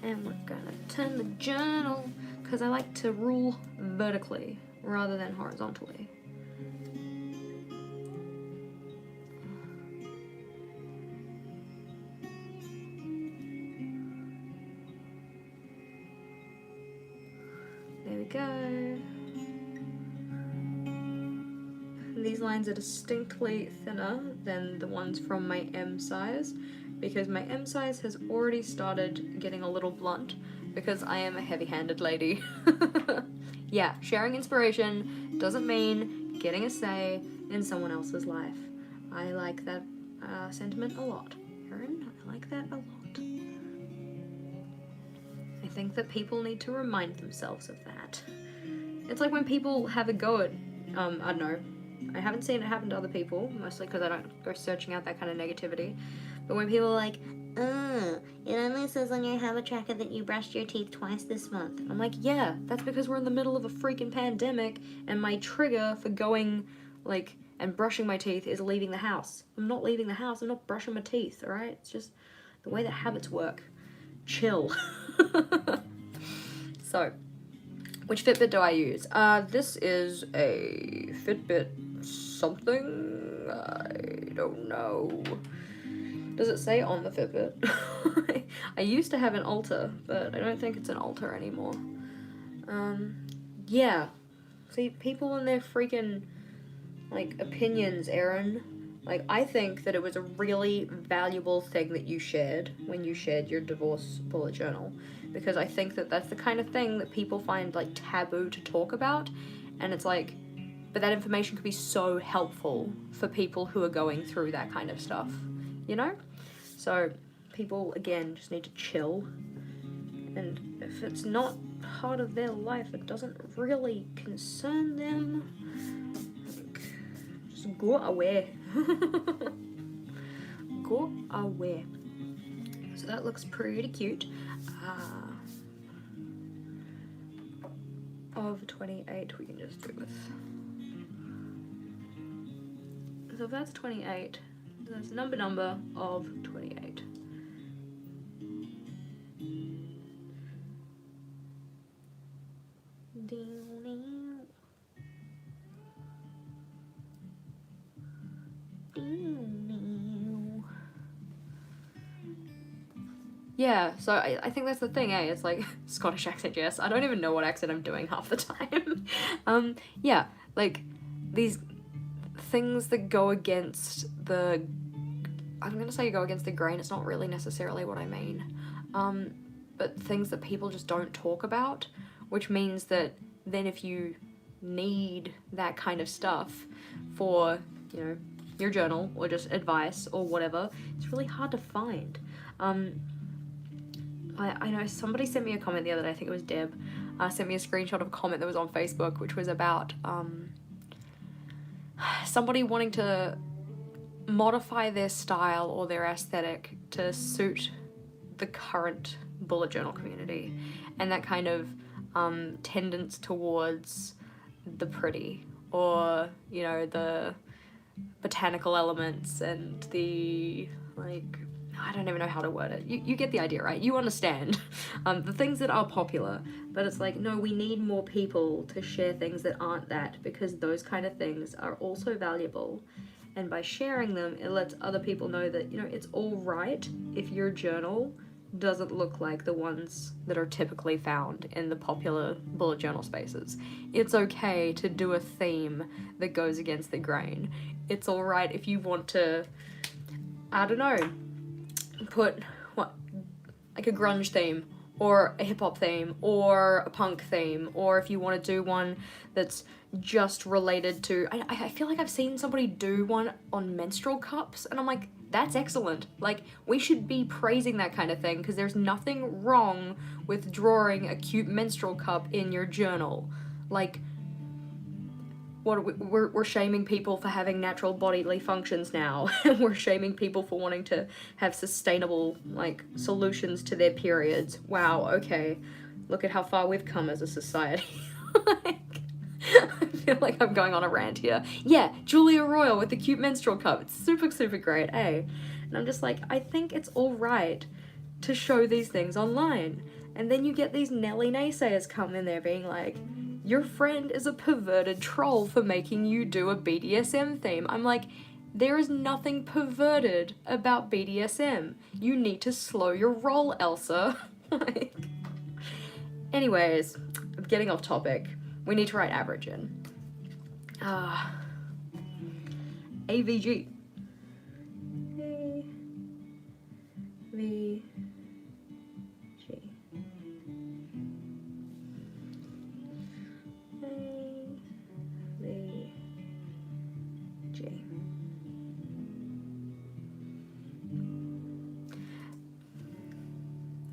Speaker 1: and we're gonna turn the journal, because I like to rule vertically rather than horizontally. There we go. These lines are distinctly thinner than the ones from my M size, because my M size has already started getting a little blunt, because I am a heavy-handed lady. Yeah, sharing inspiration doesn't mean getting a say in someone else's life. I like that sentiment a lot. Erin, I like that a lot. I think that people need to remind themselves of that. It's like when people have a go at, I don't know, I haven't seen it happen to other people, mostly because I don't go searching out that kind of negativity, but when people are like, it only says on your habit tracker that you brushed your teeth twice this month. I'm like, yeah, that's because we're in the middle of a freaking pandemic, and my trigger for going, like, and brushing my teeth is leaving the house. I'm not leaving the house, I'm not brushing my teeth, alright? It's just the way that habits work. Chill. So, which Fitbit do I use? This is a Fitbit something, I don't know. Does it say on the Fitbit? I used to have an altar, but I don't think it's an altar anymore. Yeah. See, people and their freaking, like, opinions, Erin. Like, I think that it was a really valuable thing that you shared when you shared your divorce bullet journal. Because I think that that's the kind of thing that people find, like, taboo to talk about. And it's like, but that information could be so helpful for people who are going through that kind of stuff, you know? So, people, again, just need to chill. And if it's not part of their life, it doesn't really concern them. Like, just go away. Go away. So that looks pretty cute. Of 28, we can just do with. So if that's 28, that's number of 28. Yeah, so I think that's the thing, eh? It's like, Scottish accent, yes. I don't even know what accent I'm doing half the time. Yeah, like, these things that go against the... I'm gonna say go against the grain, it's not really necessarily what I mean. But things that people just don't talk about, which means that then if you need that kind of stuff for, you know, your journal, or just advice, or whatever, it's really hard to find. I know somebody sent me a comment the other day, I think it was Deb, sent me a screenshot of a comment that was on Facebook, which was about somebody wanting to modify their style or their aesthetic to suit the current bullet journal community, and that kind of tendance towards the pretty, or, you know, the botanical elements and the, like, I don't even know how to word it. You get the idea, right? You understand. The things that are popular. But it's like, no, we need more people to share things that aren't that, because those kind of things are also valuable. And by sharing them, it lets other people know that, you know, it's all right if your journal doesn't look like the ones that are typically found in the popular bullet journal spaces. It's okay to do a theme that goes against the grain. It's all right if you want to, I don't know, put like a grunge theme, or a hip-hop theme, or a punk theme, or if you want to do one that's just related to, I feel like I've seen somebody do one on menstrual cups, and I'm like, that's excellent. Like, we should be praising that kind of thing, because there's nothing wrong with drawing a cute menstrual cup in your journal. Like, what we're shaming people for having natural bodily functions now. We're shaming people for wanting to have sustainable, like, solutions to their periods. Wow, okay. Look at how far we've come as a society. Like, I feel like I'm going on a rant here. Yeah, Julia Royal with the cute menstrual cup. It's super, super great, eh? And I'm just like, I think it's all right to show these things online. And then you get these Nelly naysayers come in there being like, your friend is a perverted troll for making you do a BDSM theme. I'm like, there is nothing perverted about BDSM. You need to slow your roll, Elsa. Like, anyways, I'm getting off topic. We need to write average in. AVG. AVG.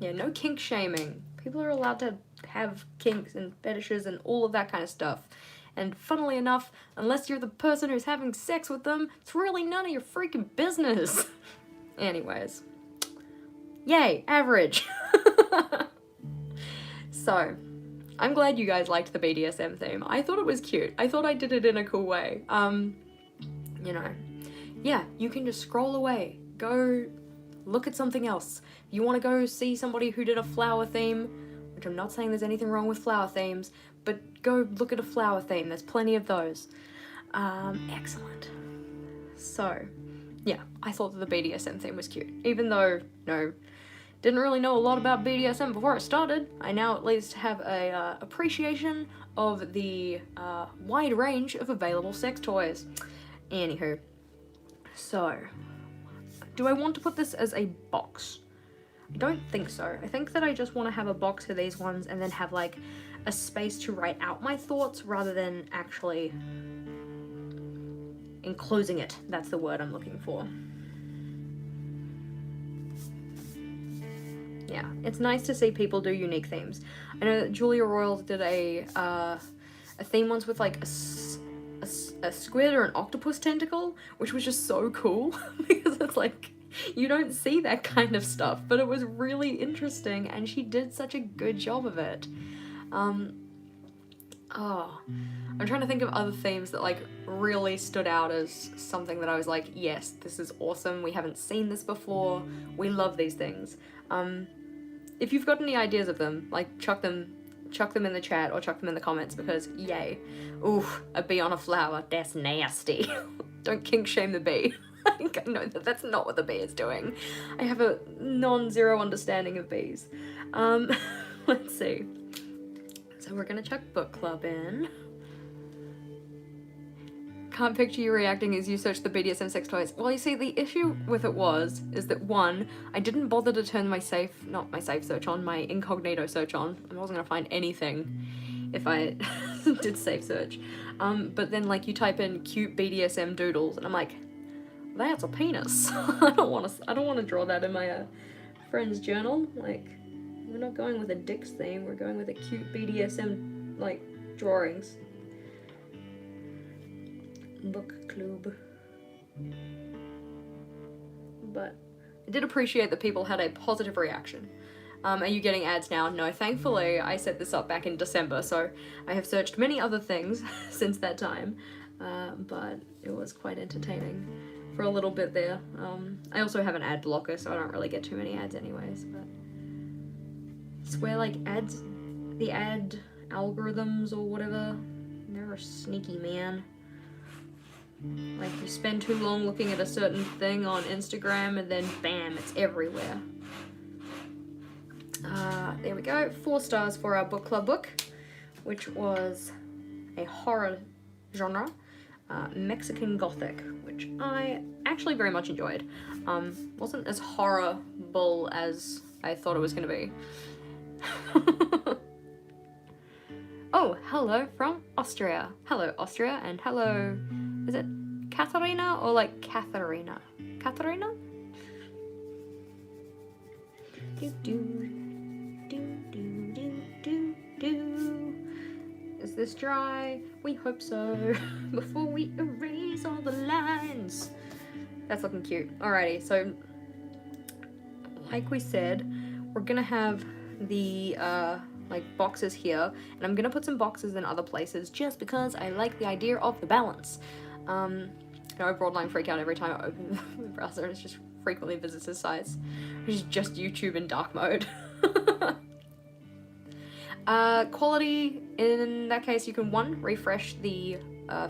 Speaker 1: Yeah, no kink shaming. People are allowed to have kinks and fetishes and all of that kind of stuff. And funnily enough, unless you're the person who's having sex with them, it's really none of your freaking business. Anyways. Yay, average. So, I'm glad you guys liked the BDSM theme. I thought it was cute. I thought I did it in a cool way. You know, yeah, you can just scroll away. Go look at something else. You want to go see somebody who did a flower theme, which I'm not saying there's anything wrong with flower themes, but go look at a flower theme. There's plenty of those. Excellent. So, yeah, I thought that the BDSM theme was cute. Even though, didn't really know a lot about BDSM before I started, I now at least have a appreciation of the wide range of available sex toys. Anywho, so, do I want to put this as a box? I don't think so. I think that I just want to have a box for these ones and then have like a space to write out my thoughts rather than actually enclosing it. That's the word I'm looking for. Yeah, it's nice to see people do unique themes. I know that Julia Royals did a theme once with like a squid or an octopus tentacle, which was just so cool because it's like, you don't see that kind of stuff, but it was really interesting and she did such a good job of it. I'm trying to think of other themes that like really stood out as something that I was like, yes, this is awesome, we haven't seen this before, we love these things. If you've got any ideas of them, like chuck them in the chat or chuck them in the comments because yay. Ooh, a bee on a flower, that's nasty. Don't kink shame the bee. I know that that's not what the bee is doing. I have a non-zero understanding of bees. Let's see. So we're gonna chuck book club in. Can't picture you reacting as you search the BDSM sex toys. Well, you see, the issue with it is that one, I didn't bother to turn my not my safe search on, my incognito search on. I wasn't gonna find anything if I did safe search. But then like you type in cute BDSM doodles and I'm like, that's a penis. I don't want to draw that in my friend's journal. Like, we're not going with a dicks theme, we're going with a cute BDSM, like, drawings. Book club. But I did appreciate that people had a positive reaction. Are you getting ads now? No, thankfully I set this up back in December, so I have searched many other things since that time, but it was quite entertaining for a little bit there. I also have an ad blocker, so I don't really get too many ads anyways, but I swear, like, the ad algorithms or whatever, they're a sneaky man. Like, you spend too long looking at a certain thing on Instagram and then bam, it's everywhere. There we go, 4 stars for our book club book, which was a horror genre. Mexican Gothic, which I actually very much enjoyed. Wasn't as horrible as I thought it was going to be. Oh, hello from Austria. Hello, Austria, and hello, is it Katharina or like Katharina? Katharina? Is this dry? We hope so. Before we erase all the lines. That's looking cute. Alrighty, so like we said, we're gonna have the like boxes here, and I'm gonna put some boxes in other places just because I like the idea of the balance. You know, I broadline freak out every time I open the browser. It just frequently visits his sites, which is just YouTube in dark mode. Quality, in that case, you can refresh the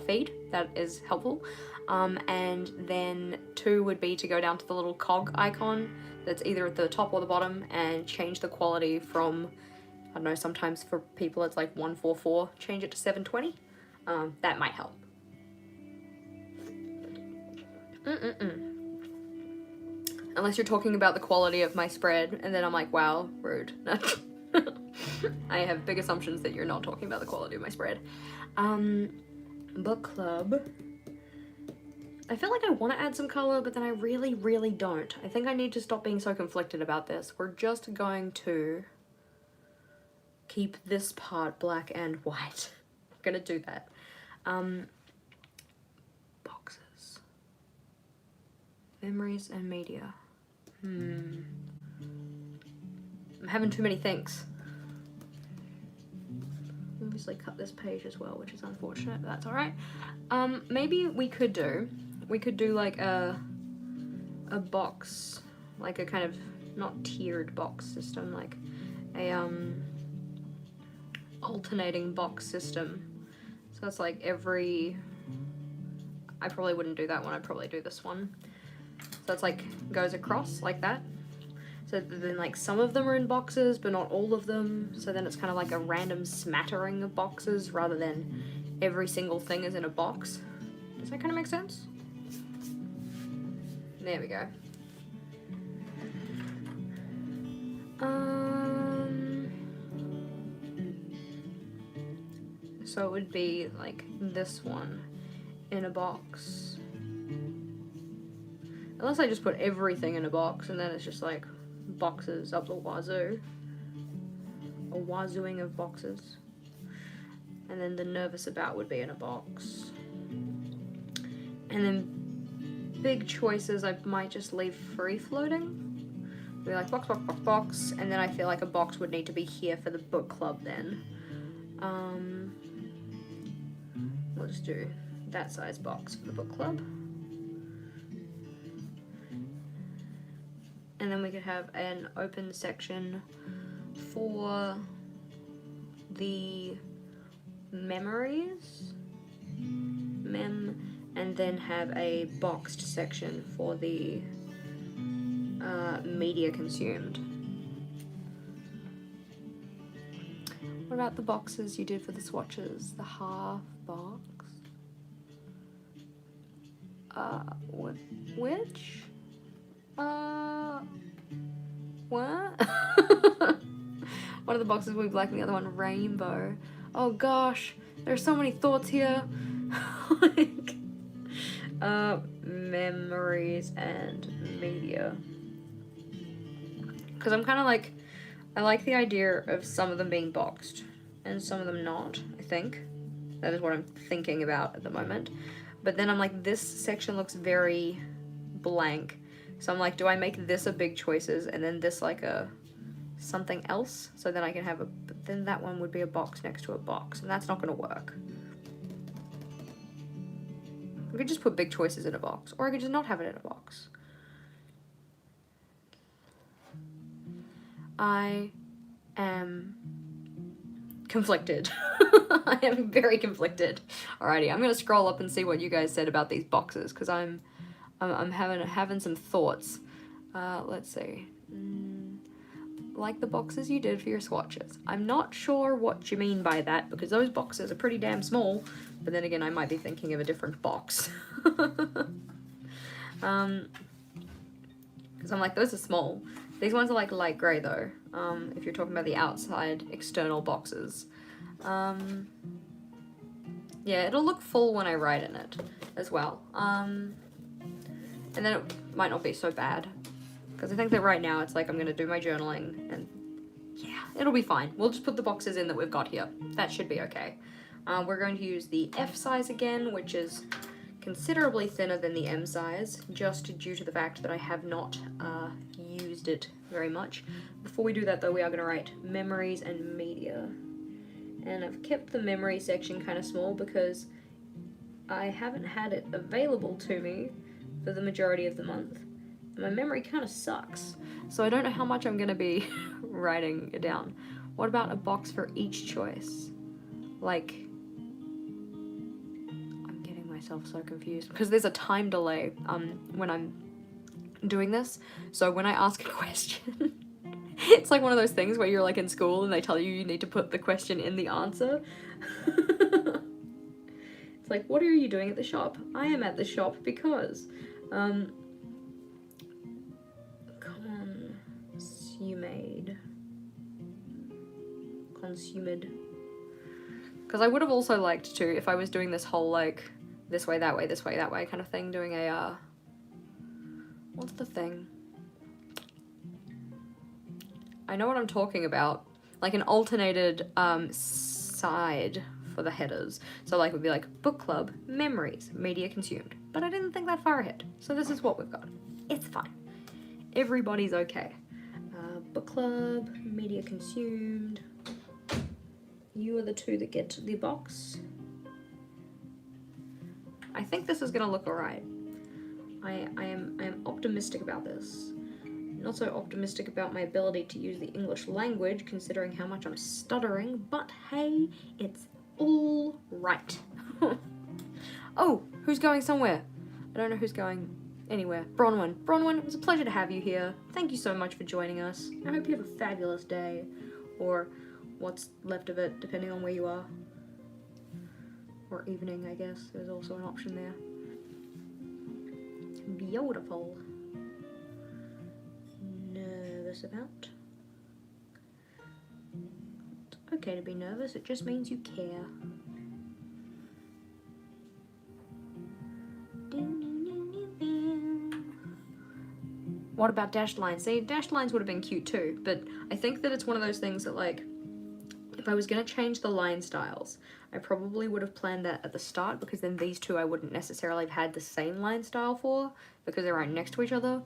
Speaker 1: feed, that is helpful, and then 2 would be to go down to the little cog icon that's either at the top or the bottom and change the quality from, I don't know, sometimes for people it's like 144, change it to 720. That might help. Unless you're talking about the quality of my spread, and then I'm like, wow, rude. I have big assumptions that you're not talking about the quality of my spread. Book club. I feel like I want to add some color, but then I really, really don't. I think I need to stop being so conflicted about this. We're just going to keep this part black and white. I'm gonna do that. Boxes. Memories and media. I'm having too many things. Obviously cut this page as well, which is unfortunate, but that's alright. Maybe we could do like a box, like a kind of, not tiered box system, like a alternating box system. So it's like I probably wouldn't do that one, I'd probably do this one. So it's like, goes across like that. So then like some of them are in boxes, but not all of them. So then it's kind of like a random smattering of boxes rather than every single thing is in a box. Does that kind of make sense? There we go. So it would be like this one in a box. Unless I just put everything in a box and then it's just like boxes up the wazoo. A wazooing of boxes. And then the nervous about would be in a box. And then big choices I might just leave free floating. Be like box, box, box, box. And then I feel like a box would need to be here for the book club then. We'll just do that size box for the book club. And then we could have an open section for the memories, and then have a boxed section for the media consumed. What about the boxes you did for the swatches? The half box? Which? What? One of the boxes will be black and the other one rainbow. Oh gosh, there's so many thoughts here. Like, memories and media. Because I'm kind of like, I like the idea of some of them being boxed and some of them not, I think. That is what I'm thinking about at the moment. But then I'm like, this section looks very blank. So I'm like, do I make this a big choices and then this like a something else? So then I can have but then that one would be a box next to a box, and that's not gonna work. I could just put big choices in a box, or I could just not have it in a box. I am conflicted. I am very conflicted. Alrighty, I'm gonna scroll up and see what you guys said about these boxes, because I'm having some thoughts. Let's see. Like the boxes you did for your swatches. I'm not sure what you mean by that, because those boxes are pretty damn small, but then again I might be thinking of a different box. Because I'm like, those are small. These ones are like light grey though, if you're talking about the outside external boxes. Yeah, it'll look full when I write in it as well. And then it might not be so bad. Because I think that right now it's like I'm going to do my journaling and yeah, it'll be fine. We'll just put the boxes in that we've got here. That should be okay. We're going to use the F size again, which is considerably thinner than the M size, just due to the fact that I have not used it very much. Before we do that though, we are going to write memories and media. And I've kept the memory section kind of small because I haven't had it available to me for the majority of the month. My memory kind of sucks, so I don't know how much I'm going to be writing it down. What about a box for each choice? Like, I'm getting myself so confused because there's a time delay when I'm doing this. So when I ask a question, it's like one of those things where you're like in school and they tell you need to put the question in the answer. It's like, what are you doing at the shop? I am at the shop because consumed. Because I would have also liked to, if I was doing this whole like this way, that way, this way, that way kind of thing, doing a what's the thing? I know what I'm talking about. Like an alternated side for the headers. So like it would be like book club, memories, media consumed. But I didn't think that far ahead. So this is what we've got. It's fine. Everybody's okay. Book club, media consumed. You are the two that get the box. I think this is gonna look alright. I am optimistic about this. Not so optimistic about my ability to use the English language, considering how much I'm stuttering, but hey, it's all right. Oh, who's going somewhere? I don't know who's going. anywhere. Bronwyn, it was a pleasure to have you here. Thank you so much for joining us. I hope you have a fabulous day, or what's left of it, depending on where you are. Or evening, I guess. There's also an option there. Beautiful. Nervous about? It's okay to be nervous, it just means you care. What about dashed lines? See, dashed lines would have been cute too, but I think that it's one of those things that, like, if I was going to change the line styles, I probably would have planned that at the start, because then these two I wouldn't necessarily have had the same line style for, because they're right next to each other.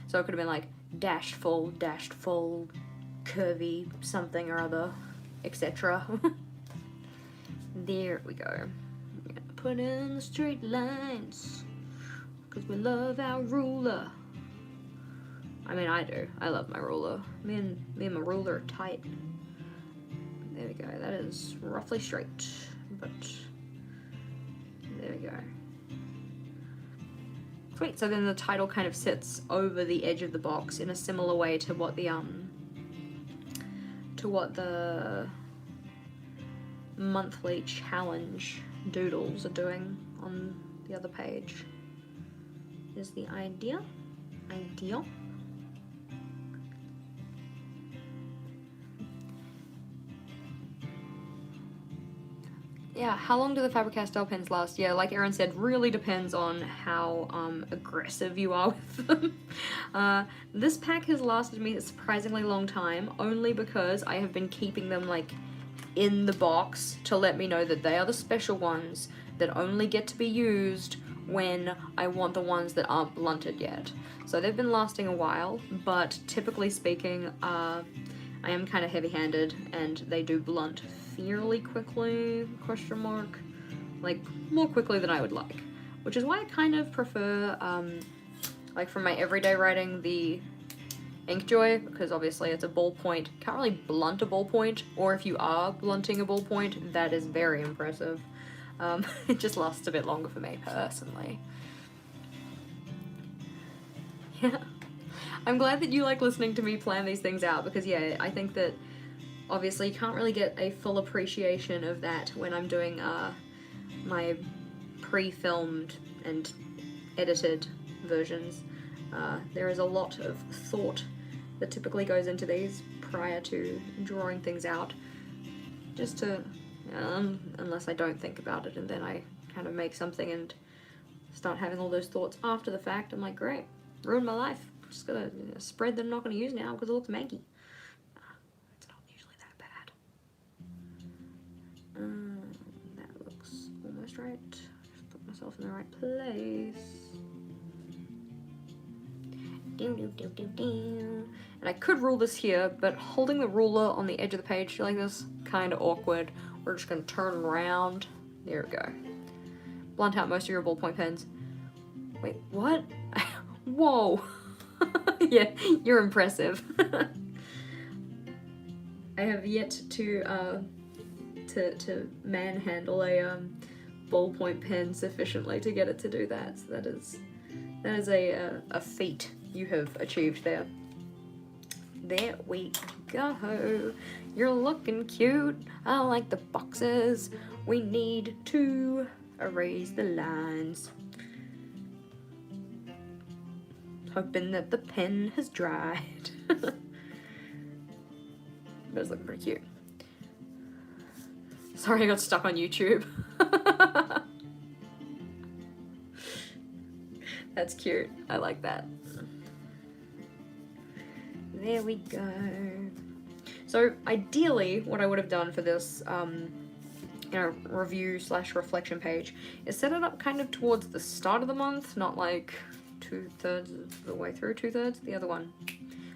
Speaker 1: So it could have been like dashed full, curvy, something or other, etc. There we go. I'm gonna put in the straight lines, because we love our ruler. I mean, I do. I love my ruler. Me and my ruler are tight. There we go. That is roughly straight, but there we go. Sweet. So then the title kind of sits over the edge of the box in a similar way to what the monthly challenge doodles are doing on the other page. Is the idea. Yeah, how long do the Faber-Castell pens last? Yeah, like Erin said, really depends on how aggressive you are with them. This pack has lasted me a surprisingly long time, only because I have been keeping them like in the box to let me know that they are the special ones that only get to be used when I want the ones that aren't blunted yet. So they've been lasting a while, but typically speaking, I am kind of heavy-handed, and they do blunt fairly quickly, question mark, like more quickly than I would like, which is why I kind of prefer, like for my everyday writing, the Inkjoy, because obviously it's a ballpoint. Can't really blunt a ballpoint, or if you are blunting a ballpoint, that is very impressive. It just lasts a bit longer for me personally. Yeah. I'm glad that you like listening to me plan these things out, because yeah, I think that obviously you can't really get a full appreciation of that when I'm doing my pre-filmed and edited versions. There is a lot of thought that typically goes into these prior to drawing things out, just to, unless I don't think about it and then I kind of make something and start having all those thoughts after the fact. I'm like, great, ruined my life. Just got a spread that I'm not going to use now because it looks manky. It's not usually that bad. That looks almost right. Just put myself in the right place. And I could rule this here, but holding the ruler on the edge of the page like this, kind of awkward. We're just going to turn around. There we go. Blunt out most of your ballpoint pens. Wait, what? Whoa. Yeah, you're impressive. I have yet to manhandle a ballpoint pen sufficiently to get it to do that. So that is a feat you have achieved there. There we go. You're looking cute. I like the boxes. We need to erase the lines. Hoping that the pen has dried. It does look pretty cute. Sorry I got stuck on YouTube. That's cute. I like that. There we go. So ideally, what I would have done for this review / reflection page is set it up kind of towards the start of the month, not like 2/3 of the way through, 2/3, the other one,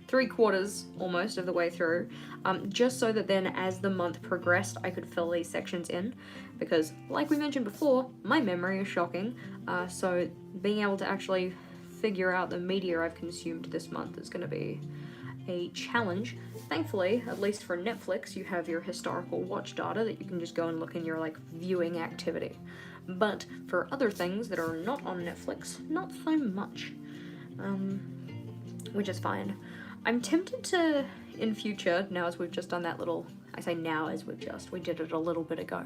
Speaker 1: 3/4 almost of the way through, just so that then as the month progressed I could fill these sections in, because like we mentioned before, my memory is shocking, so being able to actually figure out the media I've consumed this month is going to be a challenge. Thankfully, at least for Netflix, you have your historical watch data that you can just go and look in your like viewing activity. But for other things that are not on Netflix, not so much. which is fine. I'm tempted to, in future, now as we've just done that little, I say now as we did it a little bit ago,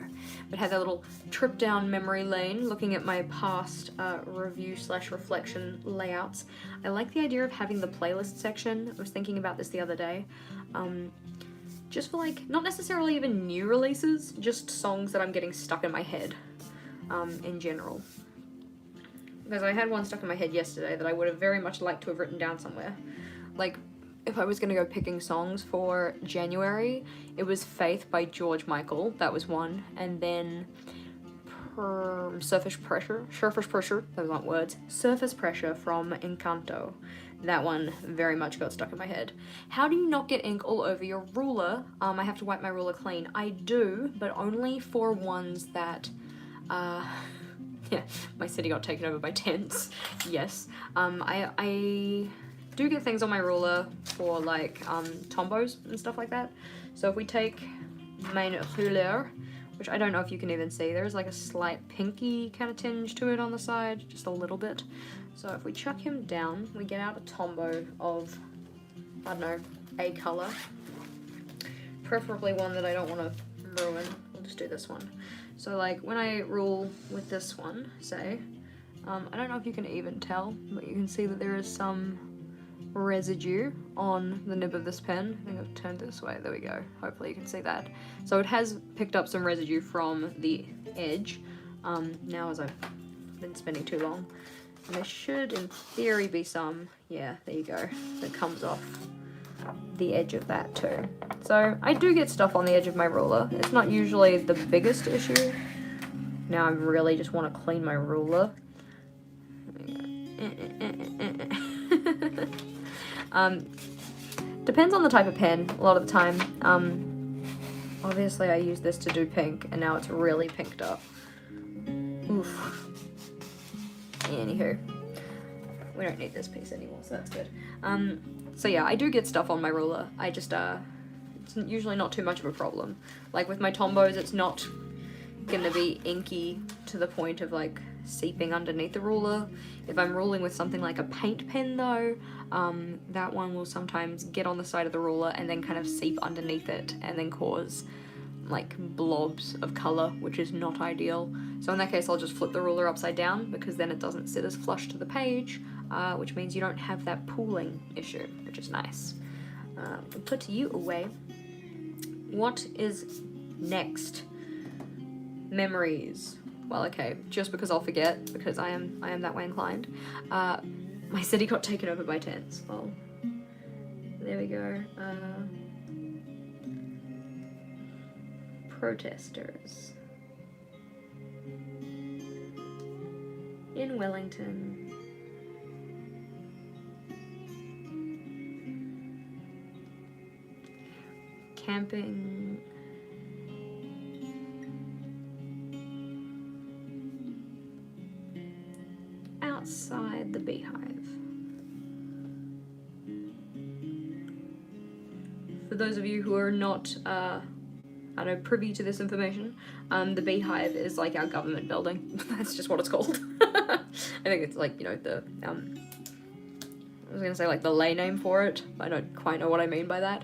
Speaker 1: but had that little trip down memory lane looking at my past review/reflection layouts. I like the idea of having the playlist section. I was thinking about this the other day. Just for like, not necessarily even new releases, just songs that I'm getting stuck in my head in general. Because I had one stuck in my head yesterday that I would have very much liked to have written down somewhere. Like, if I was going to go picking songs for January, it was Faith by George Michael, that was one, and then Surface Pressure, those aren't words, Surface Pressure from Encanto. That one very much got stuck in my head. How do you not get ink all over your ruler? I have to wipe my ruler clean. I do, but only for ones that, yeah, my city got taken over by tents, yes. I do get things on my ruler for like tombos and stuff like that. So if we take mein ruler, which I don't know if you can even see, there's like a slight pinky kind of tinge to it on the side, just a little bit. So if we chuck him down, we get out a tombow of, I don't know, a color. Preferably one that I don't want to ruin. We'll just do this one. So like when I rule with this one, say, I don't know if you can even tell, but you can see that there is some residue on the nib of this pen. I think I've turned this way, there we go. Hopefully you can see that. So it has picked up some residue from the edge, now as I've been spending too long. And there should, in theory, be some, yeah, there you go, that comes off the edge of that too. So I do get stuff on the edge of my ruler. It's not usually the biggest issue. Now I really just want to clean my ruler. Depends on the type of pen, a lot of the time. Obviously I use this to do pink, and now it's really pinked up. Oof. Anywho, we don't need this piece anymore, so that's good. So yeah, I do get stuff on my ruler. I just, it's usually not too much of a problem. Like with my tombos, it's not gonna be inky to the point of like seeping underneath the ruler. If I'm ruling with something like a paint pen though, that one will sometimes get on the side of the ruler and then kind of seep underneath it and then cause like blobs of color, which is not ideal. So in that case, I'll just flip the ruler upside down because then it doesn't sit as flush to the page, which means you don't have that pooling issue, which is nice. We'll put you away. What is next? Memories. Well, okay, just because I'll forget, because I am that way inclined. My city got taken over by tents. Well, there we go. Protesters in Wellington. Camping. Outside the beehive. For those of you who are not I don't know, privy to this information, the beehive is like our government building. That's just what it's called. I think it's like, you know, the, I was gonna say like the lay name for it, but I don't quite know what I mean by that.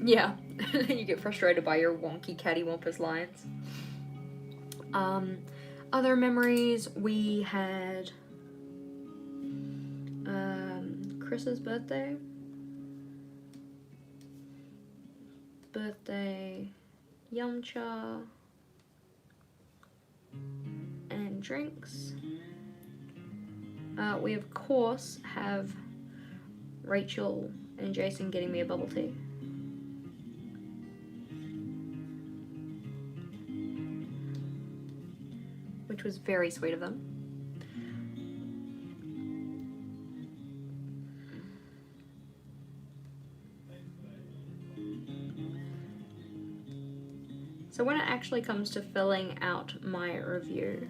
Speaker 1: Yeah, you get frustrated by your wonky cattywampus lines. Other memories, we had Chris's birthday, yum cha, and drinks. We of course have Rachel and Jason getting me a bubble tea. Which was very sweet of them. So when it actually comes to filling out my review,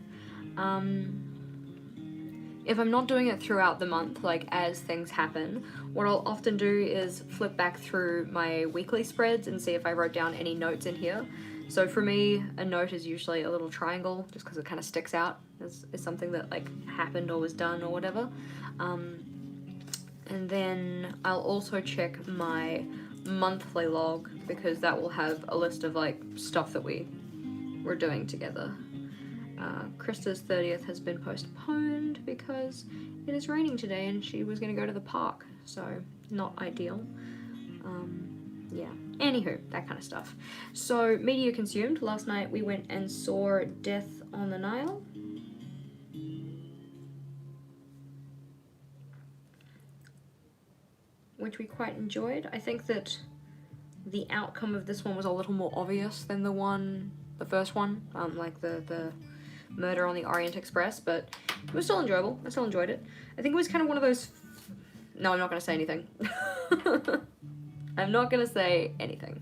Speaker 1: if I'm not doing it throughout the month, like as things happen, what I'll often do is flip back through my weekly spreads and see if I wrote down any notes in here. So for me, a note is usually a little triangle, just because it kind of sticks out as something that like happened or was done or whatever. And then I'll also check my monthly log, because that will have a list of like stuff that we're doing together. Krista's 30th has been postponed because it is raining today and she was going to go to the park, so not ideal. Yeah, anywho, that kind of stuff. So, media consumed. Last night we went and saw Death on the Nile. Which we quite enjoyed. I think that the outcome of this one was a little more obvious than the first one, like the Murder on the Orient Express, but it was still enjoyable. I still enjoyed it. I think it was kind of one of those... No, I'm not going to say anything. I'm not going to say anything.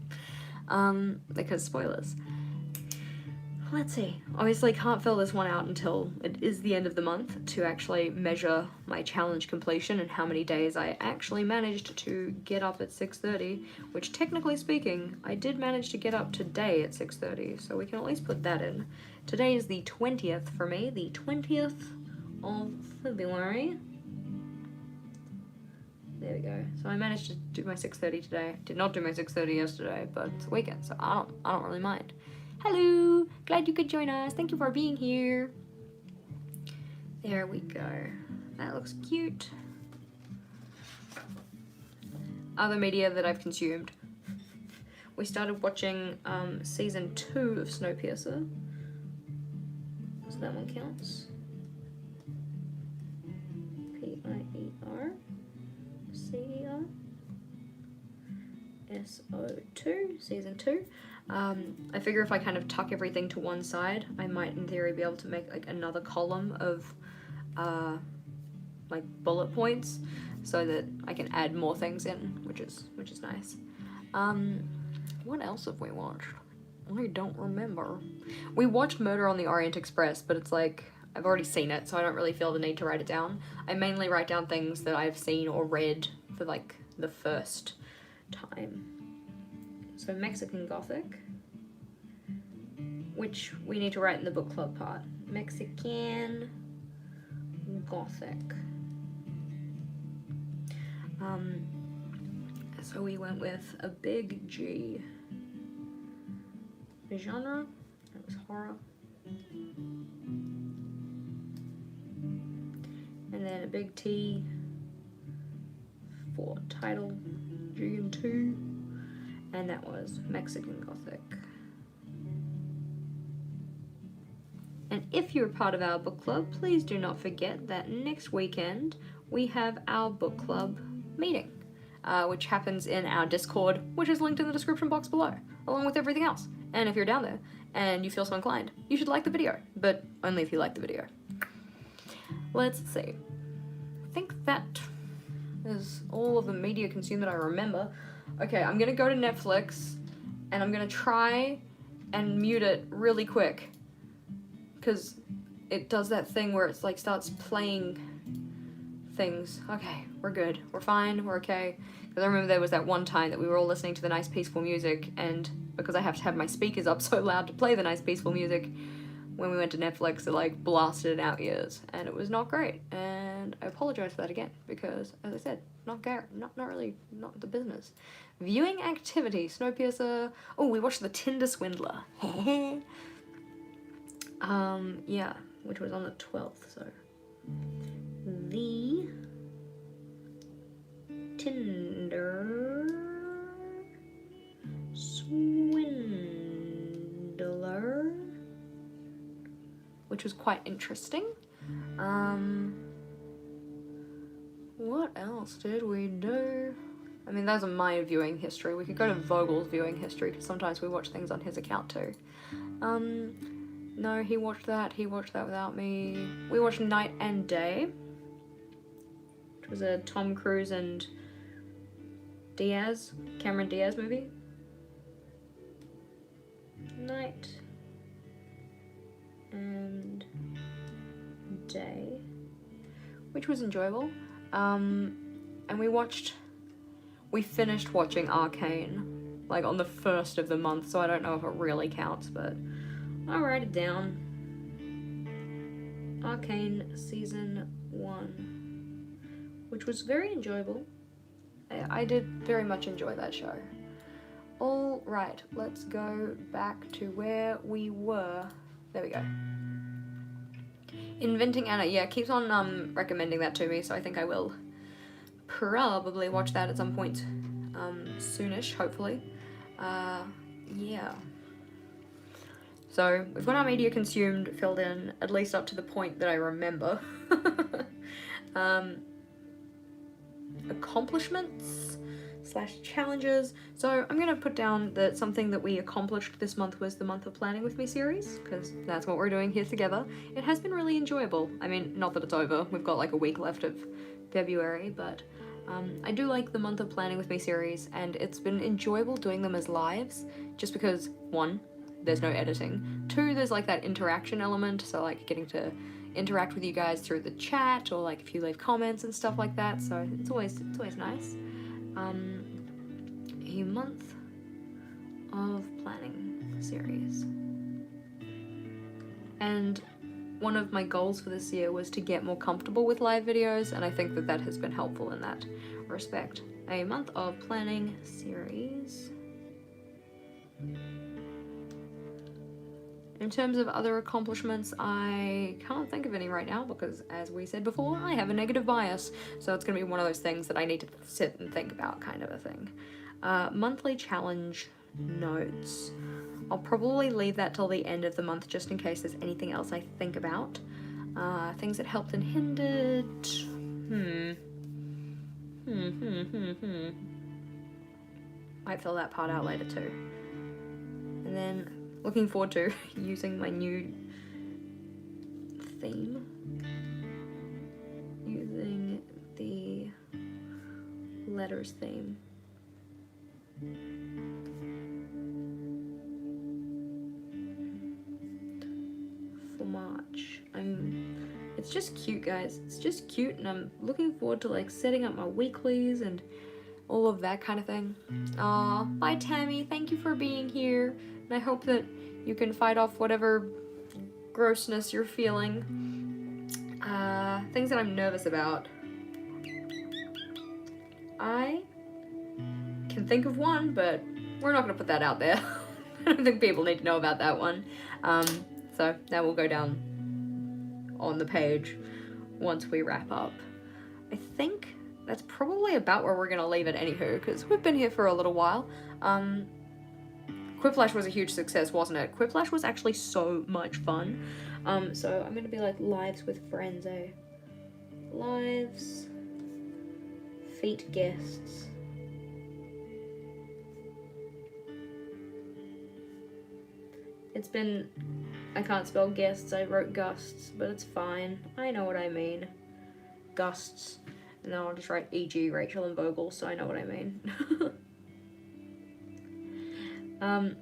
Speaker 1: Because spoilers. Let's see. Obviously can't fill this one out until it is the end of the month to actually measure my challenge completion and how many days I actually managed to get up at 6:30, which technically speaking, I did manage to get up today at 6:30, so we can at least put that in. Today is the 20th for me, the 20th of February. There we go. So I managed to do my 6:30 today. Did not do my 6:30 yesterday, but it's a weekend, so I don't really mind. Hello! Glad you could join us. Thank you for being here. There we go. That looks cute. Other media that I've consumed. We started watching season 2 of Snowpiercer. So that one counts. P-I-E-R C-E-R S-O-2, season 2. I figure if I kind of tuck everything to one side, I might in theory be able to make like another column of like bullet points so that I can add more things in, which is nice. What else have we watched? I don't remember. We watched Murder on the Orient Express, but it's like I've already seen it, so I don't really feel the need to write it down. I mainly write down things that I've seen or read for like the first time. So Mexican Gothic, which we need to write in the book club part. Mexican Gothic. So we went with a big G. The genre, that was horror. And then a big T for title, G and 2. And that was Mexican Gothic. And if you're part of our book club, please do not forget that next weekend we have our book club meeting, which happens in our Discord, which is linked in the description box below, along with everything else. And if you're down there and you feel so inclined, you should like the video, but only if you like the video. Let's see. I think that is all of the media consumed that I remember. Okay, I'm gonna go to Netflix and I'm gonna try and mute it really quick, because it does that thing where it's like starts playing things. Okay, we're good, we're fine, we're okay. Because I remember there was that one time that we were all listening to the nice peaceful music, and because I have to have my speakers up so loud to play the nice peaceful music, when we went to Netflix it like blasted in our ears and it was not great, and I apologize for that again because, as I said, not really the business. Viewing activity, Snowpiercer. Oh, we watched The Tinder Swindler. Yeah, which was on the 12th, so The Tinder Swindler, which was quite interesting. What else did we do? I mean, those are my viewing history. We could go to Vogel's viewing history, because sometimes we watch things on his account too. No, he watched that without me. We watched Night and Day, which was a Tom Cruise and Cameron Diaz movie. Night and Day, which was enjoyable. And we finished watching Arcane, like on the 1st of the month, so I don't know if it really counts, but I'll write it down. Arcane Season 1, which was very enjoyable. I did very much enjoy that show. All right, let's go back to where we were. There we go. Inventing Anna. Yeah, keeps on recommending that to me, so I think I will probably watch that at some point soonish, hopefully. Yeah. So we've got our media consumed filled in, at least up to the point that I remember. Accomplishments / challenges. So I'm gonna put down that something that we accomplished this month was the Month of Planning With Me series, because that's what we're doing here together. It has been really enjoyable. I mean, not that it's over, we've got like a week left of February, but I do like the Month of Planning With Me series, and it's been enjoyable doing them as lives, just because, 1, there's no editing, 2, there's like that interaction element, so like getting to interact with you guys through the chat, or like if you leave comments and stuff like that, so it's always nice. A Month of Planning series. And one of my goals for this year was to get more comfortable with live videos, and I think that that has been helpful in that respect. A Month of Planning series. In terms of other accomplishments, I can't think of any right now because, as we said before, I have a negative bias, so it's going to be one of those things that I need to sit and think about, kind of a thing. Monthly challenge notes. I'll probably leave that till the end of the month just in case there's anything else I think about. Things that helped and hindered. Might fill that part out later too. And then looking forward to using my new theme. Using the letters theme. For March. It's just cute, guys. It's just cute, and I'm looking forward to like setting up my weeklies and all of that kind of thing. Aw, bye Tammy, thank you for being here. And I hope that you can fight off whatever grossness you're feeling. Things that I'm nervous about. I can think of one, but we're not gonna put that out there. I don't think people need to know about that one. So that will go down on the page once we wrap up. I think that's probably about where we're gonna leave it anywho, because we've been here for a little while. Quiplash was a huge success, wasn't it? Quiplash was actually so much fun. So I'm gonna be like lives with friends, eh? Lives, feet guests. It's been, I can't spell guests, I wrote gusts, but it's fine. I know what I mean. Gusts. And then I'll just write E.g. Rachel and Bogle, so I know what I mean. And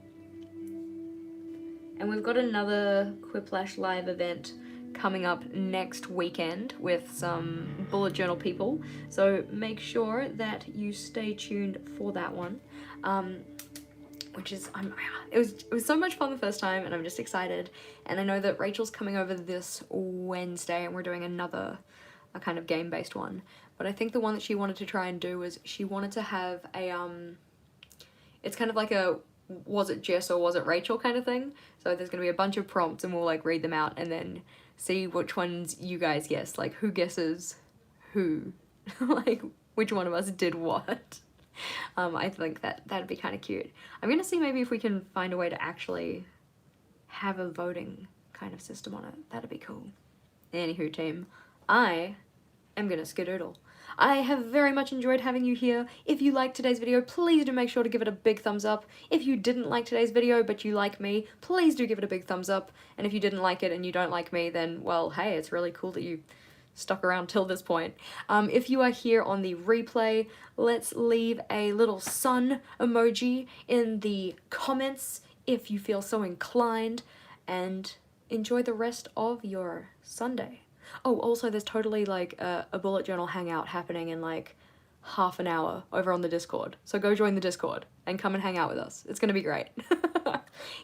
Speaker 1: we've got another Quiplash live event coming up next weekend with some bullet journal people, so make sure that you stay tuned for that one. Which is, it was so much fun the first time, and I'm just excited. And I know that Rachel's coming over this Wednesday, and we're doing a kind of game-based one. But I think the one that she wanted to try and do was she wanted to have a, it's kind of like a was it Jess or was it Rachel kind of thing. So there's gonna be a bunch of prompts, and we'll like read them out and then see which ones you guys guess, like who guesses who, like which one of us did what. I think that'd be kind of cute. I'm gonna see maybe if we can find a way to actually have a voting kind of system on it. That'd be cool. Anywho, team, I am gonna skedoodle. I have very much enjoyed having you here. If you liked today's video, please do make sure to give it a big thumbs up. If you didn't like today's video but you like me, please do give it a big thumbs up. And if you didn't like it and you don't like me, then, well, hey, it's really cool that you stuck around till this point. If you are here on the replay, let's leave a little sun emoji in the comments if you feel so inclined, and enjoy the rest of your Sunday. Oh, also there's totally like a bullet journal hangout happening in like half an hour over on the Discord. So go join the Discord and come and hang out with us. It's gonna be great.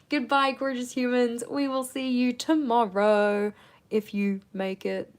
Speaker 1: Goodbye, gorgeous humans. We will see you tomorrow if you make it.